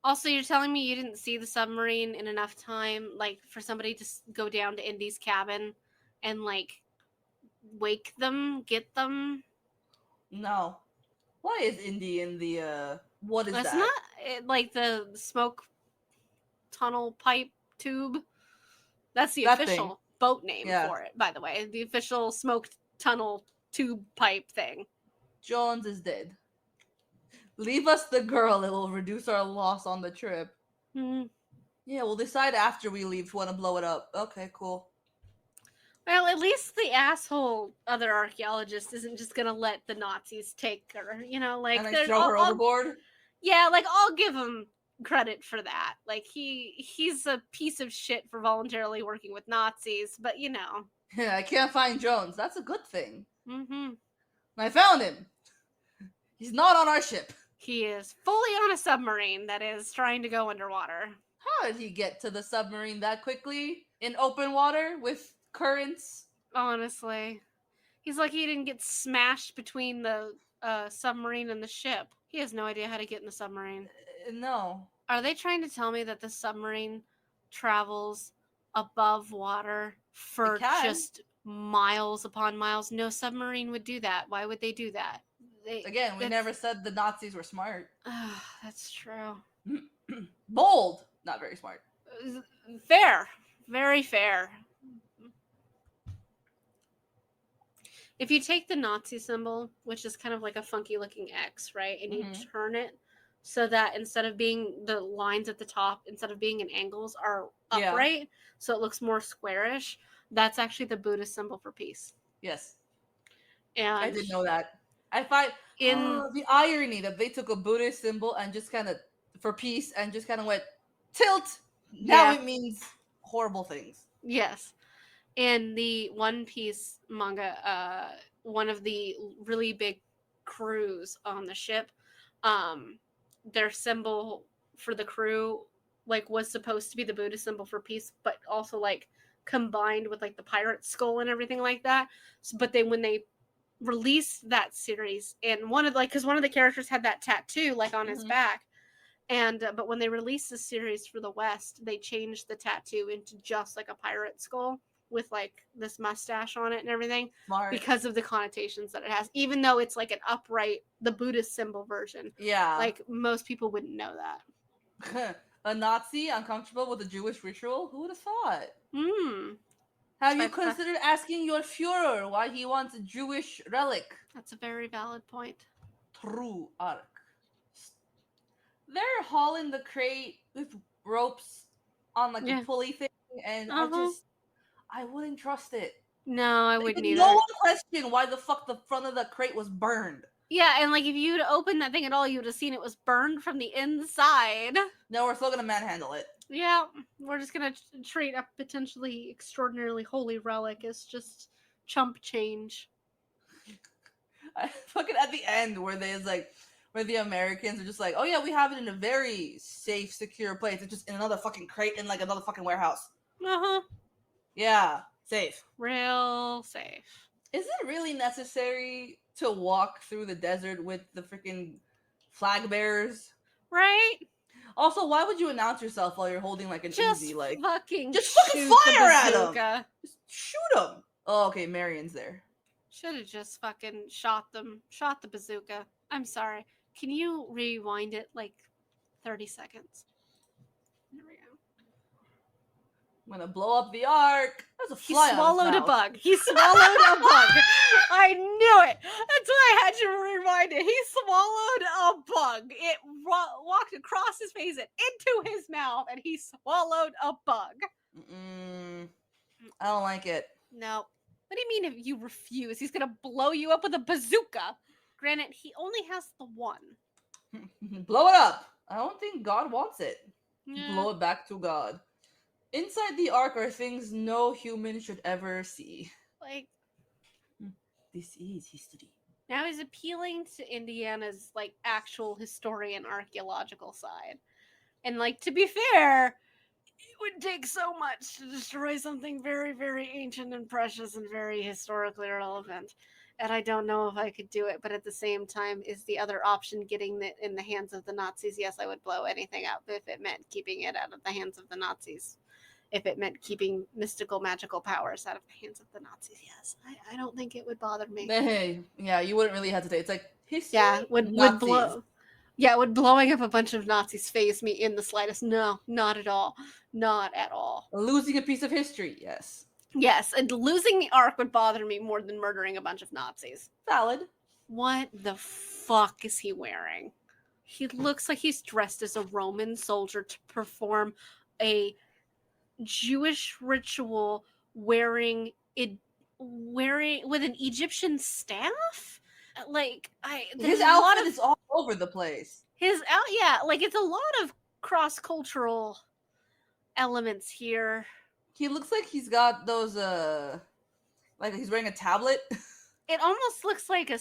Also, you're telling me you didn't see the submarine in enough time, like, for somebody to go down to Indy's cabin and, like, wake them, get them? No. Why is Indy in the, what is It's that? not, like, the smoke tunnel pipe tube. That's the That official thing. boat name Yeah. for it, by the way. The official smoke tunnel tube pipe thing. Jones is dead. Leave us the girl, it will reduce our loss on the trip. Hmm. Yeah, we'll decide after we leave if we want to blow it up. Okay, cool. Well, at least the asshole other archaeologist isn't just gonna let the Nazis take her, you know, like And then they're- throw her overboard? yeah, like I'll give him credit for that. Like he's a piece of shit for voluntarily working with Nazis, but you know. Yeah, I can't find Jones. That's a good thing. Mm-hmm. I found him. He's not on our ship. He is fully on a submarine that is trying to go underwater. How did he get to the submarine that quickly in open water with currents? Honestly. He's like he didn't get smashed between the submarine and the ship. He has no idea how to get in the submarine. No. Are they trying to tell me that the submarine travels above water for It can. just miles upon miles? No submarine would do that. Why would they do that? Again, we never said the Nazis were smart. That's true. Bold, not very smart. Fair. Very fair. If you take the Nazi symbol, which is kind of like a funky looking X, right, and you turn it so that instead of being the lines at the top, instead of being in angles, are upright, so it looks more squarish, that's actually the Buddhist symbol for peace. Yes. And I didn't know that. I find the irony that they took a Buddhist symbol and just kind of, for peace, and just kind of went, tilt! Now it means horrible things. Yes. In the One Piece manga, one of the really big crews on the ship, their symbol for the crew like was supposed to be the Buddhist symbol for peace, but also like combined with like the pirate skull and everything like that. So, but when they released that series, and one of the characters had that tattoo like on his back, and but when they released the series for the West, they changed the tattoo into just like a pirate skull with like this mustache on it and everything. Smart. Because of the connotations that it has, even though it's like an upright, the Buddhist symbol version. Yeah. Like most people wouldn't know that. A Nazi uncomfortable with a Jewish ritual? Who would have thought? Have you considered asking your Führer why he wants a Jewish relic? That's a very valid point. True Ark. They're hauling the crate with ropes on like a pulley thing, and I wouldn't trust it. No, I wouldn't either. No one questioned why the fuck the front of the crate was burned. Yeah, and like if you'd opened that thing at all, you would have seen it was burned from the inside. No, we're still gonna manhandle it. Yeah, we're just gonna treat a potentially extraordinarily holy relic as just chump change. Fucking at the end where the Americans are just like, oh yeah, we have it in a very safe, secure place. It's just in another fucking crate in like another fucking warehouse. Yeah, safe. Real safe. Is it really necessary to walk through the desert with the freaking flag bearers? Right? Also, why would you announce yourself while you're holding like an Uzi? Like, just fucking shoot fire at them. Just shoot them. Oh, okay, Marion's there. Should have just fucking shot the bazooka. I'm sorry. Can you rewind it like 30 seconds? There we go. I'm gonna blow up the Ark. There's a fly. He swallowed a bug. He swallowed a bug. I knew it. That's why I had to rewind it. He swallowed a bug. It walked across his face and into his mouth, and he swallowed a bug. I don't like it. No. What do you mean if you refuse? He's gonna blow you up with a bazooka. Granted, he only has the one. Blow it up. I don't think God wants it. Yeah. Blow it back to God. Inside the Ark are things no human should ever see. Like, this is history. Now he's appealing to Indiana's like actual historian archaeological side. And like, to be fair, it would take so much to destroy something very, very ancient and precious and very historically relevant. And I don't know if I could do it, but at the same time, is the other option getting it in the hands of the Nazis? Yes, I would blow anything up if it meant keeping it out of the hands of the Nazis. If it meant keeping mystical, magical powers out of the hands of the Nazis, yes. I don't think it would bother me. Hey, yeah, you wouldn't really hesitate. It's like, history? Yeah, would blowing up a bunch of Nazis faze me in the slightest? No, not at all. Not at all. Losing a piece of history, yes. Yes, and losing the Ark would bother me more than murdering a bunch of Nazis. Valid. What the fuck is he wearing? He looks like he's dressed as a Roman soldier to perform a Jewish ritual wearing with an Egyptian staff. Like his outfit is all over the place. Like it's a lot of cross-cultural elements here. He looks like he's got those like he's wearing a tablet. It almost looks like a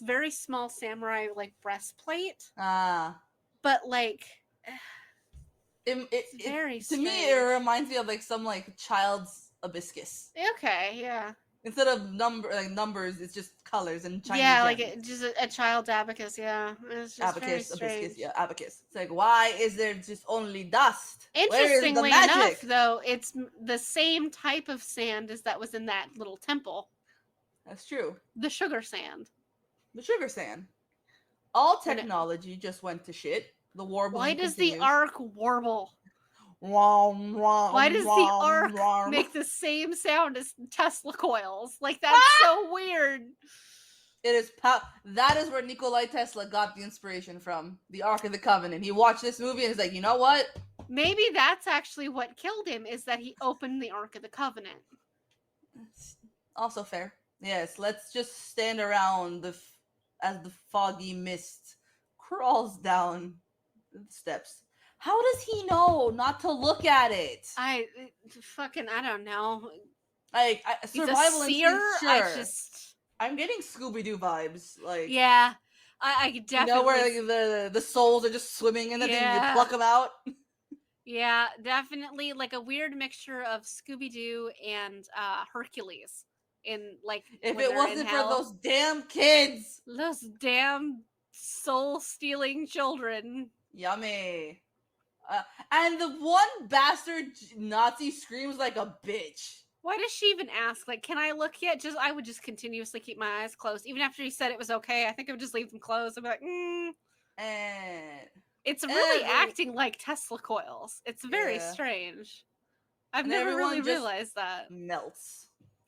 very small samurai like breastplate. But like very to me, it strange. reminds me of like some like child's hibiscus. Okay, yeah. Instead of numbers, it's just colors and shiny Yeah, like gems. just a child's abacus, yeah. It's just very Abacus, strange. hibiscus, yeah, abacus. It's like, why is there just only dust? Where is the Interestingly magic? enough, though, it's the same type of sand as that was in that little temple. That's true. The sugar sand. The sugar sand. All And technology just went to shit. The warbling why does continues. the Ark warble? Why Why does the Ark make the same sound as Tesla coils? Like, that's so weird. It is that is where Nikola Tesla got the inspiration from. The Ark of the Covenant. He watched this movie and he's like, you know what? Maybe that's actually what killed him, is that he opened the Ark of the Covenant. It's also fair. Yes, let's just stand around as the foggy mist crawls down the steps. How does he know not to look at it? I don't know. Survival He's a seer? instinct, sure. I'm getting Scooby-Doo vibes. Like, yeah, I definitely. You know where like, the souls are just swimming in the thing, you pluck them out? Yeah, definitely like a weird mixture of Scooby-Doo and Hercules. In like, if it wasn't for those damn kids, those damn soul-stealing children. Yummy. And the one bastard Nazi screams like a bitch. Why does she even ask? Like, can I look yet? I would just continuously keep my eyes closed. Even after he said it was okay, I think I would just leave them closed. I'd be like, And it's really acting like Tesla coils. It's very strange. I've never really realized that. Melts.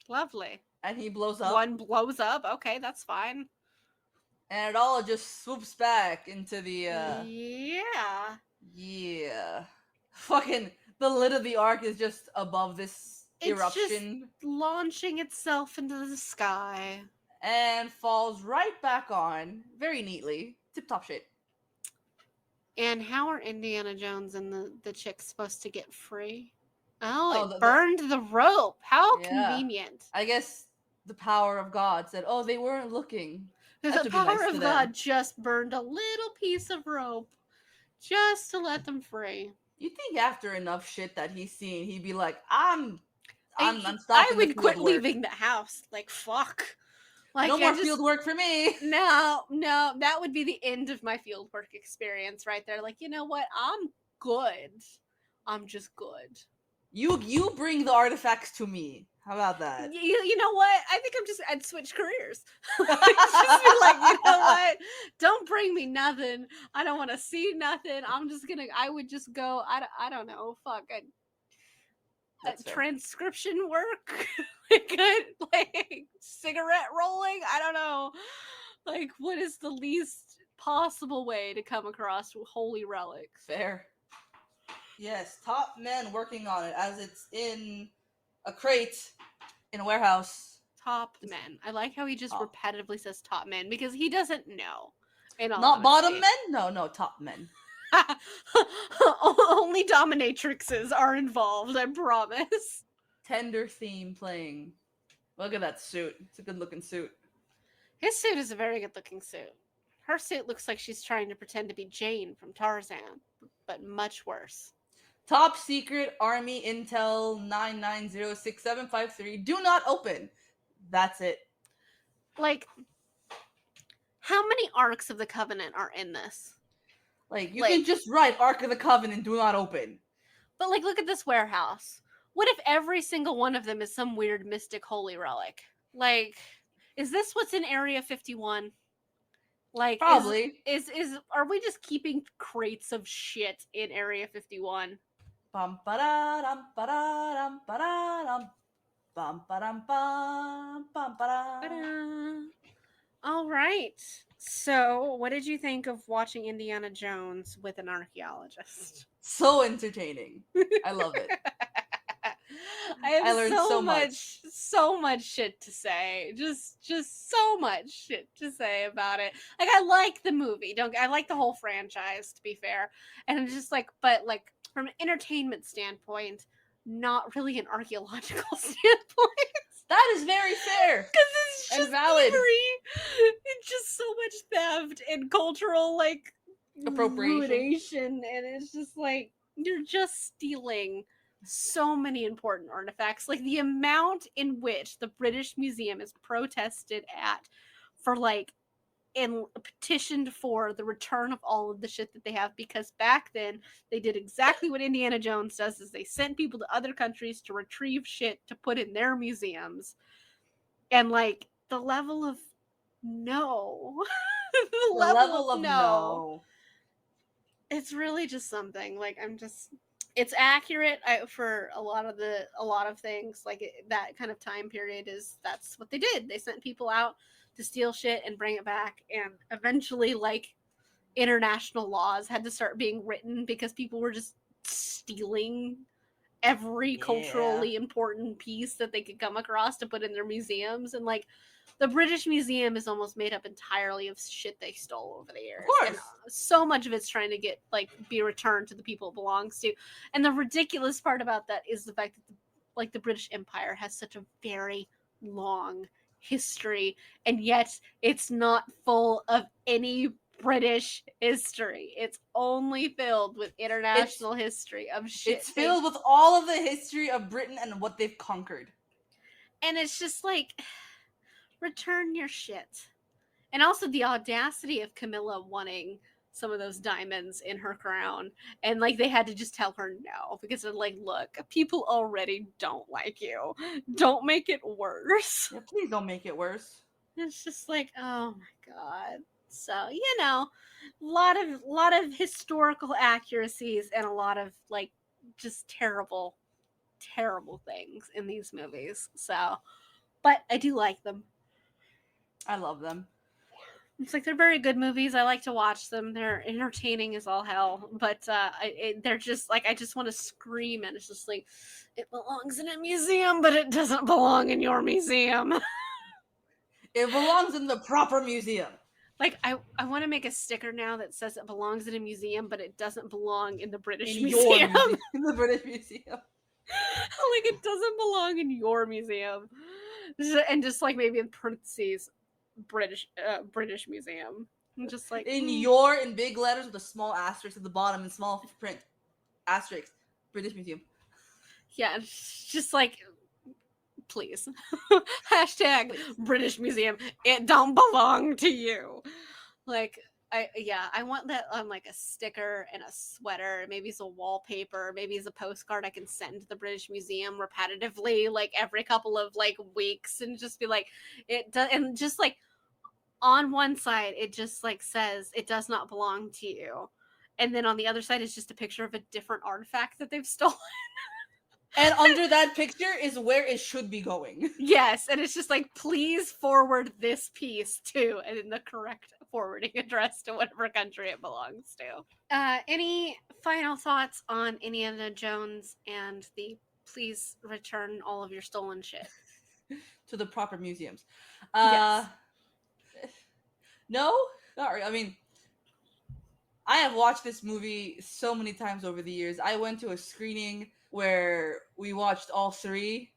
Lovely. And he blows up. One blows up. Okay, that's fine. And it all just swoops back into the Yeah. Fucking the lid of the Ark is just above this eruption. Just launching itself into the sky. And falls right back on very neatly. Tip-top shape. And how are Indiana Jones and the chick supposed to get free? Oh, it burned the rope. How convenient. I guess the power of God said, oh, they weren't looking. The power of God just burned a little piece of rope just to let them free. You think after enough shit that he's seen, he'd be like, I'm stopping. I would quit leaving the house. Like, fuck. Like, no more field work for me. No, that would be the end of my field work experience right there. Like, you know what? I'm good. I'm just good. You bring the artifacts to me. How about that? You know what? I think I'd switch careers. Just be like, you know what? Don't bring me nothing. I don't want to see nothing. I would just go, I don't know. Fuck. Transcription work? like cigarette rolling? I don't know. Like, what is the least possible way to come across holy relics? Fair. Yes, top men working on it as it's in a crate in a warehouse. Top men. I like how he just repetitively says top men because he doesn't know. Not bottom men? No, top men. Only dominatrixes are involved, I promise. Tender theme playing. Look at that suit. It's a good looking suit. His suit is a very good looking suit. Her suit looks like she's trying to pretend to be Jane from Tarzan, but much worse. Top secret Army Intel 9906753. Do not open. That's it. Like, how many Arks of the Covenant are in this? Like, you can just write Ark of the Covenant, do not open. But, like, look at this warehouse. What if every single one of them is some weird mystic holy relic? Like, is this what's in Area 51? Like, probably. Are we just keeping crates of shit in Area 51? Bum ba-da-dum ba-da-dum ba-da-dum. Bum ba-dum bum bum ba-da. All right. So, what did you think of watching Indiana Jones with an archaeologist? So entertaining. I love it. I learned so much shit to say. Just so much shit to say about it. Like, I like the movie. I like the whole franchise, to be fair. And it's just like, but like from an entertainment standpoint, not really an archaeological standpoint. That is very fair. Because it's just valid. It's just so much theft and cultural like appropriation, and it's just like, you're just stealing so many important artifacts. Like the amount in which the British Museum is protested at for like and petitioned for the return of all of the shit that they have, because back then they did exactly what Indiana Jones does, is they sent people to other countries to retrieve shit to put in their museums. And like the level of no the level of no, it's really just something. Like it's accurate for a lot of things. Like that kind of time period that's what they did. They sent people out to steal shit and bring it back, and eventually like international laws had to start being written because people were just stealing every culturally important piece that they could come across to put in their museums. And like the British Museum is almost made up entirely of shit they stole over the years. Of course. And so much of it's trying to get like be returned to the people it belongs to. And the ridiculous part about that is the fact that the British Empire has such a very long history, and yet it's not full of any British history. It's only filled with international history of shit. It's filled with all of the history of Britain and what they've conquered. And it's just like, return your shit. And also the audacity of Camilla wanting some of those diamonds in her crown. And like they had to just tell her no, because they're like, look, people already don't like you. Don't make it worse. Yeah, please don't make it worse. It's just like, oh my god. So, a lot of historical accuracies and a lot of like just terrible things in these movies. So, but I do like them. I love them. It's like they're very good movies. I like to watch them. They're entertaining as all hell, but they're just like, I just want to scream, and it's just like, it belongs in a museum, but it doesn't belong in your museum. It belongs in the proper museum. Like, I want to make a sticker now that says it belongs in a museum, but it doesn't belong in the British Museum. In the British Museum. Like, it doesn't belong in your museum. And just, like, maybe in parentheses, British Museum. I'm just like... in big letters with a small asterisk at the bottom and small print. Asterisk. British Museum. Yeah, it's just like... Please. Hashtag please. British Museum. It don't belong to you. Like, I want that on like a sticker and a sweater. Maybe it's a wallpaper. Maybe it's a postcard I can send to the British Museum repetitively, like every couple of like weeks, and just be like, it does, and just like on one side it just like says it does not belong to you, and then on the other side is just a picture of a different artifact that they've stolen. And under that picture is where it should be going. Yes, and it's just like, please forward this piece to, and in the correct forwarding address to whatever country it belongs to. Any final thoughts on Indiana Jones and the please return all of your stolen shit to the proper museums? Yes. No, not really. I mean, I have watched this movie so many times over the years. I went to a screening where we watched all three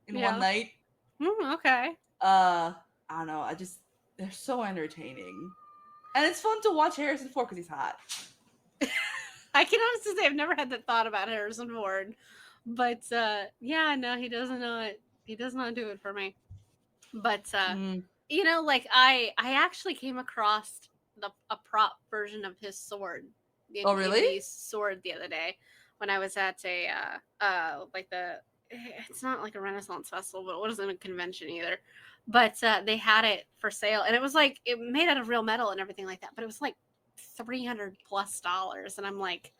in one night. Okay. I don't know. They're so entertaining. And it's fun to watch Harrison Ford because he's hot. I can honestly say I've never had that thought about Harrison Ford. But, yeah, no, he does not do it for me. But, like, I actually came across a prop version of his sword. Oh, really? His sword the other day. When I was at it's not like a Renaissance festival, but it wasn't a convention either. But they had it for sale, and it was like, it made out of real metal and everything like that. But it was like $300+, and I'm like,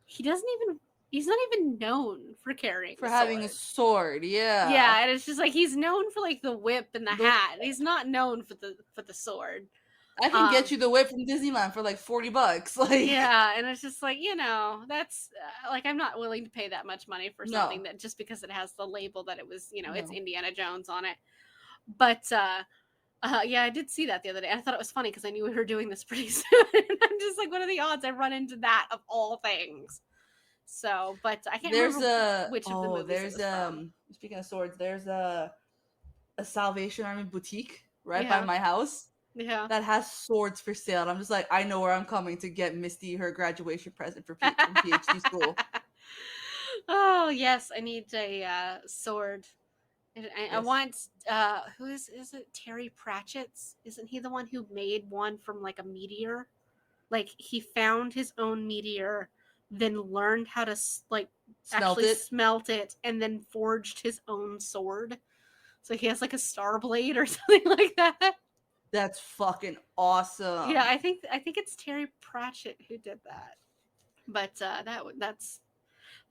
he's not even known for carrying having a sword. Yeah, and it's just like he's known for like the whip and the hat. He's not known for the sword. I can get you the whip from Disneyland for like $40. Like, yeah, and it's just like, that's like, I'm not willing to pay that much money for something that just because it has the label that it was, it's Indiana Jones on it. But yeah, I did see that the other day. I thought it was funny because I knew we were doing this pretty soon. I'm just like, what are the odds I run into that of all things? So, but I can't remember which of the movies. Speaking of swords, there's a Salvation Army boutique by my house. Yeah. that has swords for sale. And I'm just like, I know where I'm coming to get Misty her graduation present from PhD school. Oh yes, I need a sword. I Yes. want who is it? Terry Pratchett's? Isn't he the one who made one from like a meteor? Like he found his own meteor, then learned how to like Smelt actually it. smelt it, and then forged his own sword. So he has like a star blade or something like that. That's fucking awesome. Yeah, I think it's Terry Pratchett who did that. But that's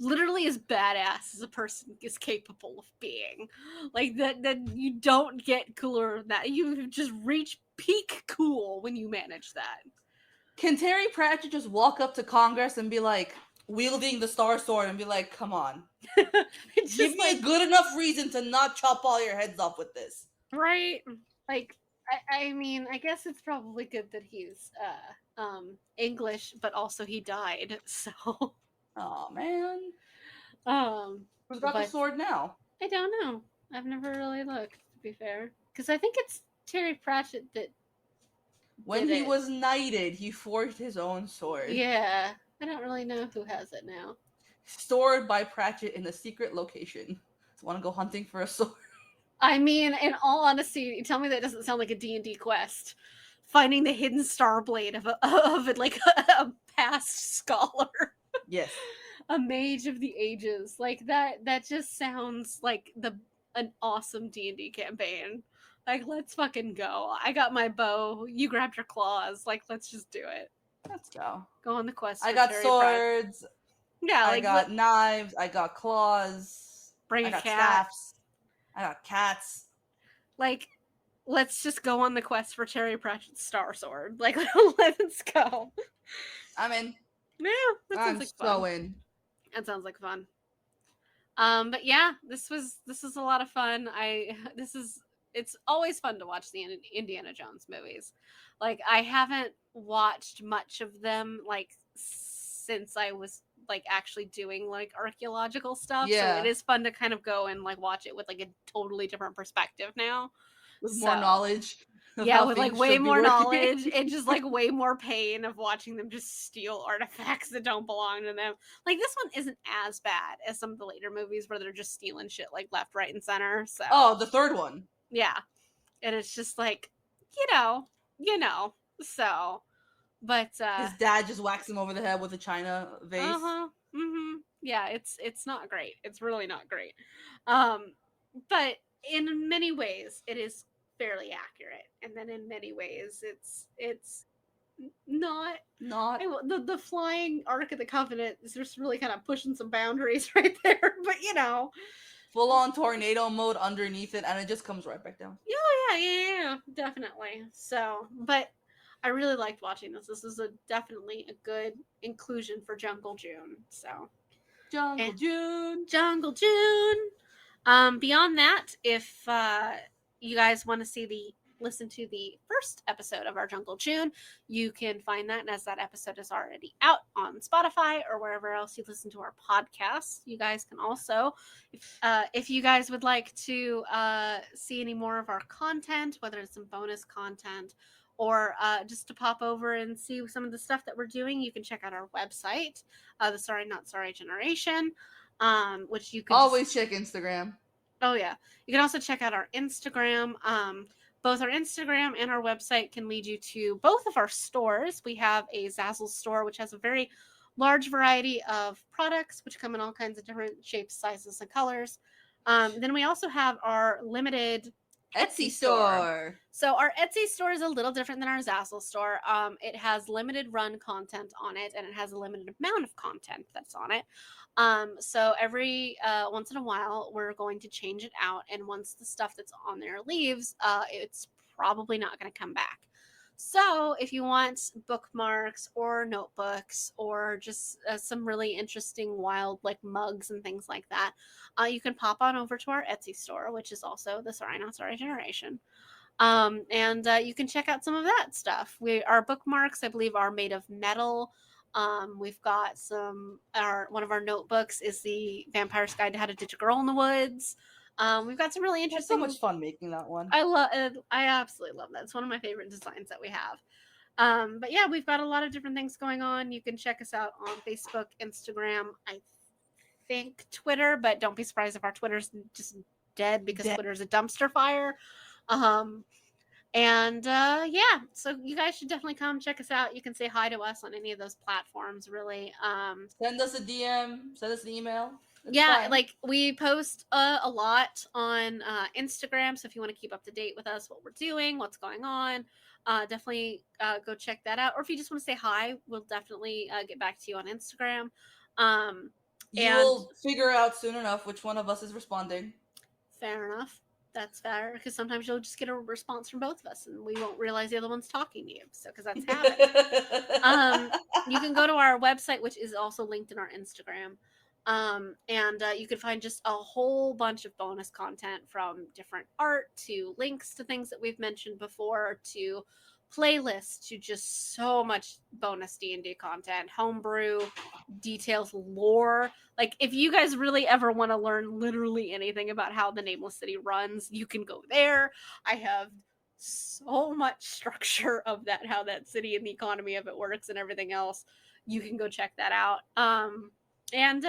literally as badass as a person is capable of being. Like that you don't get cooler than that. You just reach peak cool when you manage that. Can Terry Pratchett just walk up to Congress and be like, wielding the Star Sword and be like, come on, It's give just me like, a good enough reason to not chop all your heads off with this. right? Like I mean, I guess it's probably good that he's English, but also he died, so Oh man. um Who's got the but sword now? I don't know. I've never really looked, to be fair. Because I think it's Terry Pratchett that When did he it. was knighted, he forged his own sword. Yeah. I don't really know who has it now. Stored by Pratchett in a secret location. Want to go hunting for a sword? I mean, in all honesty, tell me that doesn't sound like a D&D quest. Finding the hidden star blade of like a past scholar. Yes. A mage of the ages. Like that just sounds like an awesome D&D campaign. Like, let's fucking go. I got my bow. You grabbed your claws. Like, let's just do it. Let's go. Go on the quest. I For got Terry swords. Yeah, I like got knives. I got claws. bring I a got cat. staffs. I got cats. Like, let's just go on the quest for Terry Pratchett's Star Sword. Like, let's go. I'm in. Yeah, that sounds I'm like so fun. in. That sounds like fun. But yeah, this was a lot of fun. It's always fun to watch the Indiana Jones movies. Like I haven't watched much of them like since I was like actually doing like archaeological stuff. So Yeah. it is fun to kind of go and like watch it with like a totally different perspective now. With more knowledge. Yeah, with like way more working. knowledge and just like way more pain of watching them just steal artifacts that don't belong to them. Like this one isn't as bad as some of the later movies where they're just stealing shit like left, right, and center. So Oh, the third one. yeah, and it's just like you know. So, but His dad just whacks him over the head with a china vase. yeah, it's not great. It's really not great. But in many ways, it is fairly accurate, and then in many ways, it's not. The flying Ark of the Covenant is just really kind of pushing some boundaries right there. But full on tornado mode underneath it, and it just comes right back down. yeah, definitely. So, but I really liked watching this. This is definitely a good inclusion for Jungle June. So, Jungle June. Beyond that, if you guys want to listen to the first episode of our Jungle June, you can find that as that episode is already out on Spotify or wherever else you listen to our podcasts. You guys can also, if you guys would like to see any more of our content, whether it's some bonus content or just to pop over and see some of the stuff that we're doing, you can check out our website, the Sorry Not Sorry Generation, which you can always check Instagram. Oh yeah, you can also check out our Instagram. Both our Instagram and our website can lead you to both of our stores. We have a Zazzle store, which has a very large variety of products, which come in all kinds of different shapes, sizes, and colors. Then we also have our limited Etsy store. So our Etsy store is a little different than our Zazzle store. It has limited run content on it, and it has a limited amount of content that's on it. So every once in a while, we're going to change it out, and once the stuff that's on there leaves, it's probably not going to come back. So if you want bookmarks or notebooks or just some really interesting wild like mugs and things like that, you can pop on over to our Etsy store, which is also the Sorry Not Sorry Generation. And you can check out some of that stuff. Our bookmarks, I believe, are made of metal. We've got one of our notebooks is the Vampire's Guide to How to Ditch a Girl in the Woods. We've got some really It's interesting. so much fun making that one. I absolutely love that. It's one of my favorite designs that we have. But yeah, we've got a lot of different things going on. You can check us out on Facebook, Instagram, I think Twitter, but don't be surprised if our Twitter's just dead because Twitter's a dumpster fire. Yeah, so you guys should definitely come check us out. You can say hi to us on any of those platforms, really. Send us a DM, send us an email. It's yeah, fine. like we post a lot on Instagram, so if you want to keep up to date with us, what we're doing, what's going on, definitely go check that out. Or if you just want to say hi, we'll definitely get back to you on Instagram. You'll figure out soon enough which one of us is responding. Fair enough. That's fair, because sometimes you'll just get a response from both of us and we won't realize the other one's talking to you. So, because that's happening. You can go to our website, which is also linked in our Instagram. You can find just a whole bunch of bonus content, from different art to links to things that we've mentioned before to playlists to just so much bonus D&D content, homebrew, details, lore. Like, if you guys really ever want to learn literally anything about how the Nameless City runs, you can go there. I have so much structure of that, how that city and the economy of it works and everything else. You can go check that out. And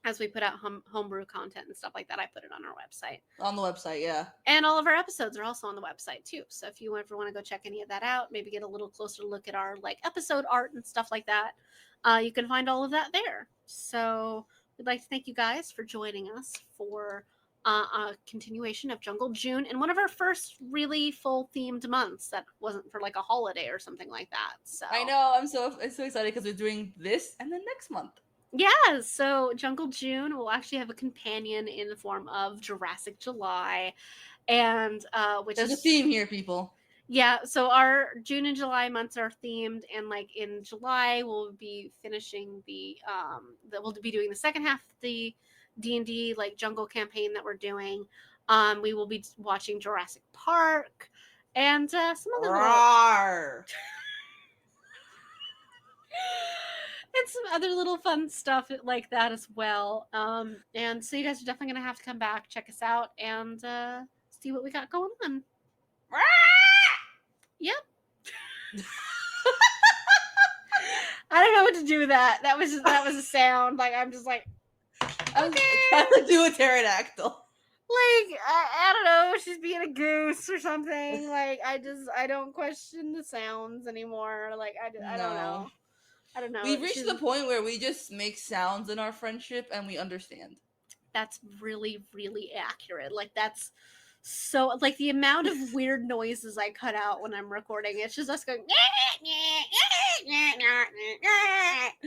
as we put out homebrew content and stuff like that, I put it on our website. On the website, yeah. And all of our episodes are also on the website too. So if you ever want to go check any of that out, maybe get a little closer look at our like episode art and stuff like that, you can find all of that there. So we'd like to thank you guys for joining us for a continuation of Jungle June and one of our first really full themed months that wasn't for like a holiday or something like that. So I know, I'm so excited because we're doing this and then next month. Yeah, so Jungle June will actually have a companion in the form of Jurassic July, and which there's is a theme here, people. Yeah, so our June and July months are themed, and like in July we'll be finishing we'll be doing the second half of the D&D like jungle campaign that we're doing. We will be watching Jurassic Park and some other Rawr. and some other little fun stuff like that as well. And so you guys are definitely going to have to come back, check us out, and see what we got going on. Yep. I don't know what to do with that. That was a sound. Like, I'm just like, okay. I'm trying to do a pterodactyl. Like, I don't know. She's being a goose or something. Like, I don't question the sounds anymore. Like, I don't know. I don't know. We've reached the point where we just make sounds in our friendship and we understand. That's really, really accurate. Like, that's so, like, the amount of weird noises I cut out when I'm recording, it's just us going,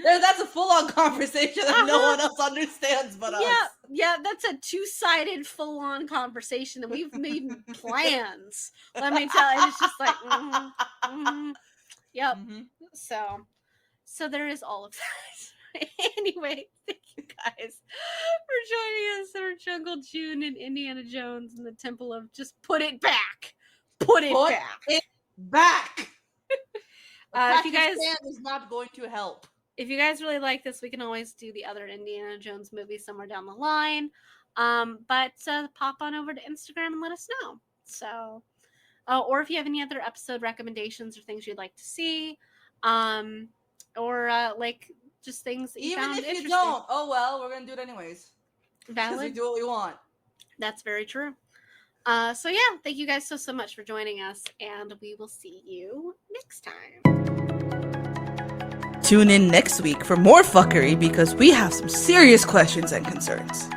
that's a full-on conversation that no one else understands but us. Yeah, that's a two-sided full-on conversation that we've made plans. Let me tell you, it's just like, yep. Mm-hmm. So there is all of that. Anyway, thank you guys for joining us for Jungle June and Indiana Jones and the Temple of Just Put It Back. Put it back. If you guys is not going to help. If you guys really like this, we can always do the other Indiana Jones movie somewhere down the line. But pop on over to Instagram and let us know. So, or if you have any other episode recommendations or things you'd like to see, or like just things that you even found if interesting. you don't, oh well, we're gonna do it anyways. Valid. We do what we want. That's very true. So yeah, thank you guys so much for joining us, and we will see you next time. Tune in next week for more fuckery because we have some serious questions and concerns.